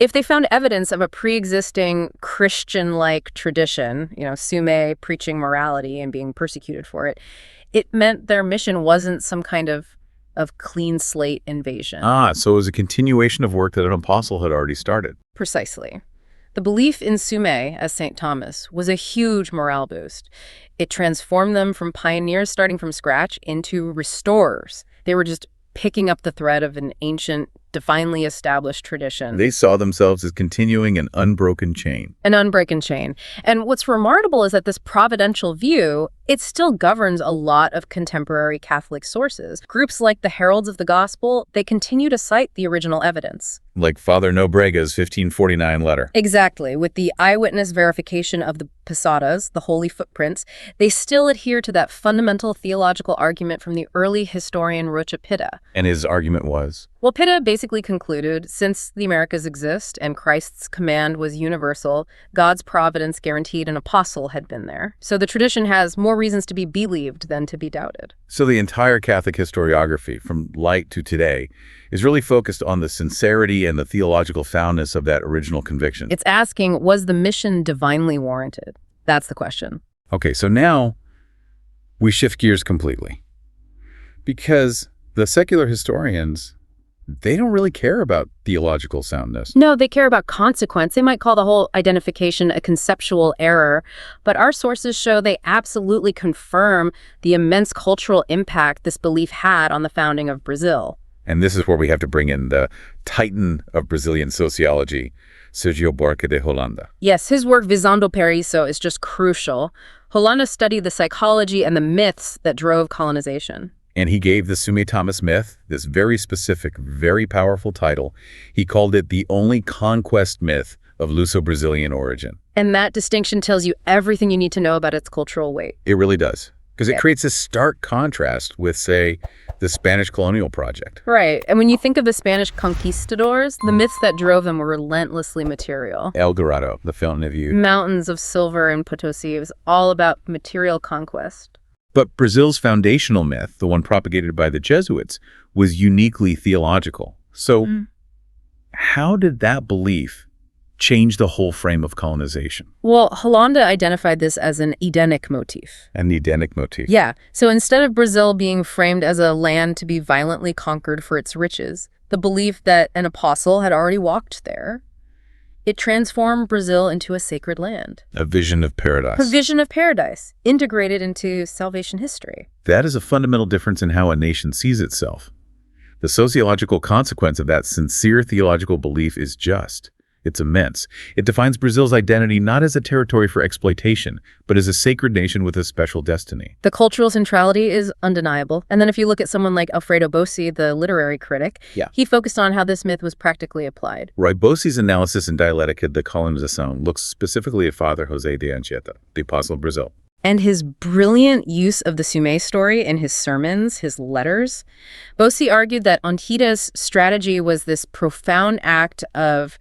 Speaker 4: If they found evidence of a pre-existing Christian-like tradition, Sumé preaching morality and being persecuted for it, it meant their mission wasn't some kind of clean slate invasion.
Speaker 3: So it was a continuation of work that an apostle had already started.
Speaker 4: Precisely. The belief in Sumé as St. Thomas was a huge morale boost. It transformed them from pioneers starting from scratch into restorers. They were just picking up the thread of an ancient divinely established tradition.
Speaker 3: They saw themselves as continuing an unbroken chain.
Speaker 4: An unbroken chain. And what's remarkable is that this providential view, it still governs a lot of contemporary Catholic sources. Groups like the Heralds of the Gospel, they continue to cite the original evidence.
Speaker 3: Like Father Nobrega's 1549 letter.
Speaker 4: Exactly. With the eyewitness verification of the Posadas, the holy footprints, they still adhere to that fundamental theological argument from the early historian Rocha Pitta.
Speaker 3: And his argument was?
Speaker 4: Well, Pitta basically concluded, since the Americas exist and Christ's command was universal, God's providence guaranteed an apostle had been there. So the tradition has more reasons to be believed than to be doubted.
Speaker 3: So the entire Catholic historiography, from light to today, is really focused on the sincerity and the theological soundness of that original conviction.
Speaker 4: It's asking, was the mission divinely warranted? That's the question.
Speaker 3: Okay, so now we shift gears completely. Because the secular historians, they don't really care about theological soundness.
Speaker 4: No, they care about consequence. They might call the whole identification a conceptual error, but our sources show they absolutely confirm the immense cultural impact this belief had on the founding of Brazil.
Speaker 3: And this is where we have to bring in the titan of Brazilian sociology, Sergio Buarque de Holanda.
Speaker 4: Yes, his work Visando Paraíso is just crucial. Holanda studied the psychology and the myths that drove colonization.
Speaker 3: And he gave the Sumé Thomas myth this very specific, very powerful title. He called it the only conquest myth of Luso-Brazilian origin.
Speaker 4: And that distinction tells you everything you need to know about its cultural weight.
Speaker 3: It really does. Because it creates a stark contrast with, say, the Spanish colonial project.
Speaker 4: Right. And when you think of the Spanish conquistadors, the myths that drove them were relentlessly material.
Speaker 3: El Dorado, the Fountain of Youth.
Speaker 4: Mountains of silver in Potosi. It was all about material conquest.
Speaker 3: But Brazil's foundational myth, the one propagated by the Jesuits, was uniquely theological. So how did that belief change the whole frame of colonization?
Speaker 4: Well, Holanda identified this as an Edenic motif.
Speaker 3: An Edenic motif.
Speaker 4: Yeah. So instead of Brazil being framed as a land to be violently conquered for its riches, the belief that an apostle had already walked there, it transformed Brazil into a sacred land.
Speaker 3: A vision of paradise.
Speaker 4: A vision of paradise, integrated into salvation history.
Speaker 3: That is a fundamental difference in how a nation sees itself. The sociological consequence of that sincere theological belief is just. It's immense. It defines Brazil's identity not as a territory for exploitation, but as a sacred nation with a special destiny.
Speaker 4: The cultural centrality is undeniable. And then if you look at someone like Alfredo Bossi, the literary critic, he focused on how this myth was practically applied.
Speaker 3: Right. Bossi's analysis in Dialética de Colonização looks specifically at Father José de Anchieta, the Apostle of Brazil.
Speaker 4: And his brilliant use of the Sumé story in his sermons, his letters. Bossi argued that Anchieta's strategy was this profound act of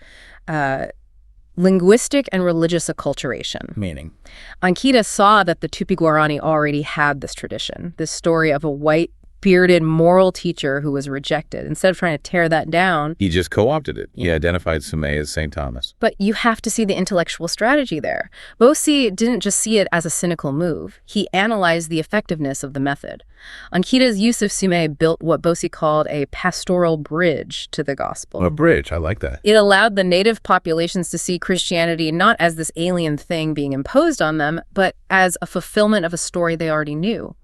Speaker 4: linguistic and religious acculturation.
Speaker 3: Meaning?
Speaker 4: Anchieta saw that the Tupi-Guarani already had this tradition, this story of a white, bearded, moral teacher who was rejected. Instead of trying to tear that down,
Speaker 3: he just co-opted it. He identified Sumé as St. Thomas.
Speaker 4: But you have to see the intellectual strategy there. Bossi didn't just see it as a cynical move. He analyzed the effectiveness of the method. Anchieta's use of Sumé built what Bossi called a pastoral bridge to the gospel.
Speaker 3: A bridge, I like that.
Speaker 4: It allowed the native populations to see Christianity not as this alien thing being imposed on them, but as a fulfillment of a story they already knew.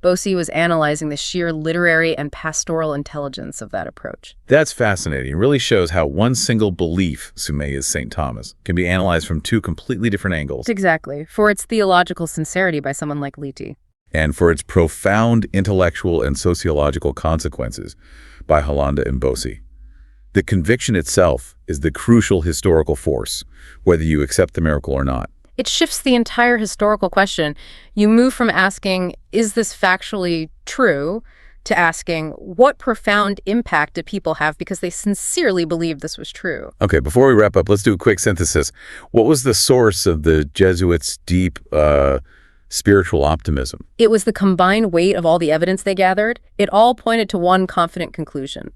Speaker 4: Bossi was analyzing the sheer literary and pastoral intelligence of that approach.
Speaker 3: That's fascinating. It really shows how one single belief, Sumé is St. Thomas, can be analyzed from two completely different angles.
Speaker 4: Exactly. For its theological sincerity by someone like Liti.
Speaker 3: And for its profound intellectual and sociological consequences by Holanda and Bossi. The conviction itself is the crucial historical force, whether you accept the miracle or not.
Speaker 4: It shifts the entire historical question. You move from asking, is this factually true, to asking, what profound impact do people have because they sincerely believe this was true?
Speaker 3: Okay, before we wrap up, let's do a quick synthesis. What was the source of the Jesuits' deep spiritual optimism?
Speaker 4: It was the combined weight of all the evidence they gathered. It all pointed to one confident conclusion.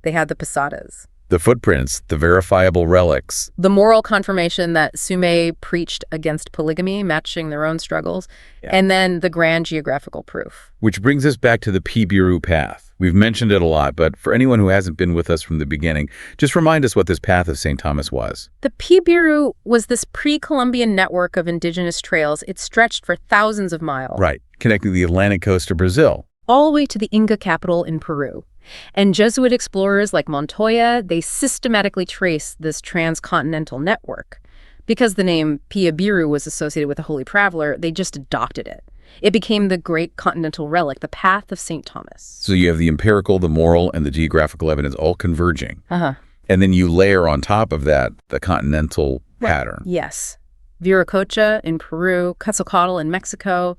Speaker 4: They had the Posadas.
Speaker 3: The footprints, the verifiable relics.
Speaker 4: The moral confirmation that Sumé preached against polygamy, matching their own struggles, and then the grand geographical proof.
Speaker 3: Which brings us back to the Pibiru path. We've mentioned it a lot, but for anyone who hasn't been with us from the beginning, just remind us what this path of St. Thomas was.
Speaker 4: The Pibiru was this pre-Columbian network of indigenous trails. It stretched for thousands of miles.
Speaker 3: Right, connecting the Atlantic coast to Brazil.
Speaker 4: All the way to the Inca capital in Peru. And Jesuit explorers like Montoya, they systematically trace this transcontinental network. Because the name Pi'abiru was associated with the Holy Traveler, they just adopted it. It became the great continental relic, the Path of St. Thomas.
Speaker 3: So you have the empirical, the moral, and the geographical evidence all converging.
Speaker 4: Uh-huh.
Speaker 3: And then you layer on top of that the continental pattern.
Speaker 4: Yes. Viracocha in Peru, Quetzalcoatl in Mexico.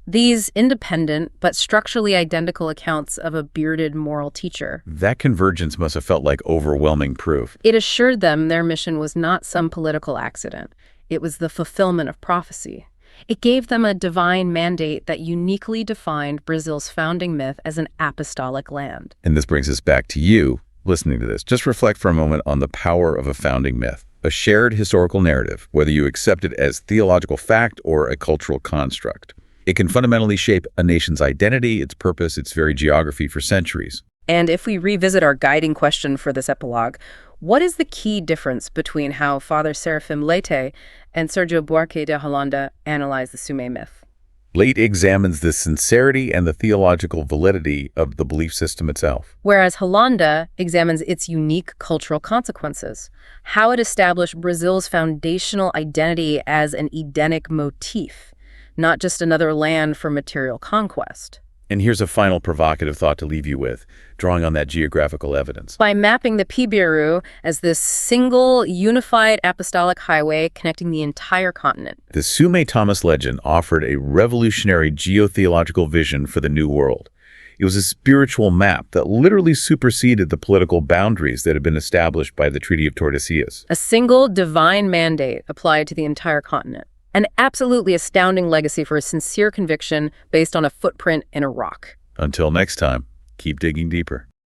Speaker 4: These independent but structurally identical accounts of a bearded moral teacher.
Speaker 3: That convergence must have felt like overwhelming proof.
Speaker 4: It assured them their mission was not some political accident. It was the fulfillment of prophecy. It gave them a divine mandate that uniquely defined Brazil's founding myth as an apostolic land.
Speaker 3: And this brings us back to you, listening to this. Just reflect for a moment on the power of a founding myth. A shared historical narrative, whether you accept it as theological fact or a cultural construct. It can fundamentally shape a nation's identity, its purpose, its very geography for centuries.
Speaker 4: And if we revisit our guiding question for this epilogue, what is the key difference between how Father Serafim Leite and Sergio Buarque de Holanda analyze the Sumé myth?
Speaker 3: Leite examines the sincerity and the theological validity of the belief system itself.
Speaker 4: Whereas Holanda examines its unique cultural consequences, how it established Brazil's foundational identity as an Edenic motif, not just another land for material conquest.
Speaker 3: And here's a final provocative thought to leave you with, drawing on that geographical evidence.
Speaker 4: By mapping the Pi'abiru as this single, unified apostolic highway connecting the entire continent.
Speaker 3: The Sumé Thomas legend offered a revolutionary geotheological vision for the New World. It was a spiritual map that literally superseded the political boundaries that had been established by the Treaty of Tordesillas.
Speaker 4: A single divine mandate applied to the entire continent. An absolutely astounding legacy for a sincere conviction based on a footprint in a rock.
Speaker 3: Until next time, keep digging deeper.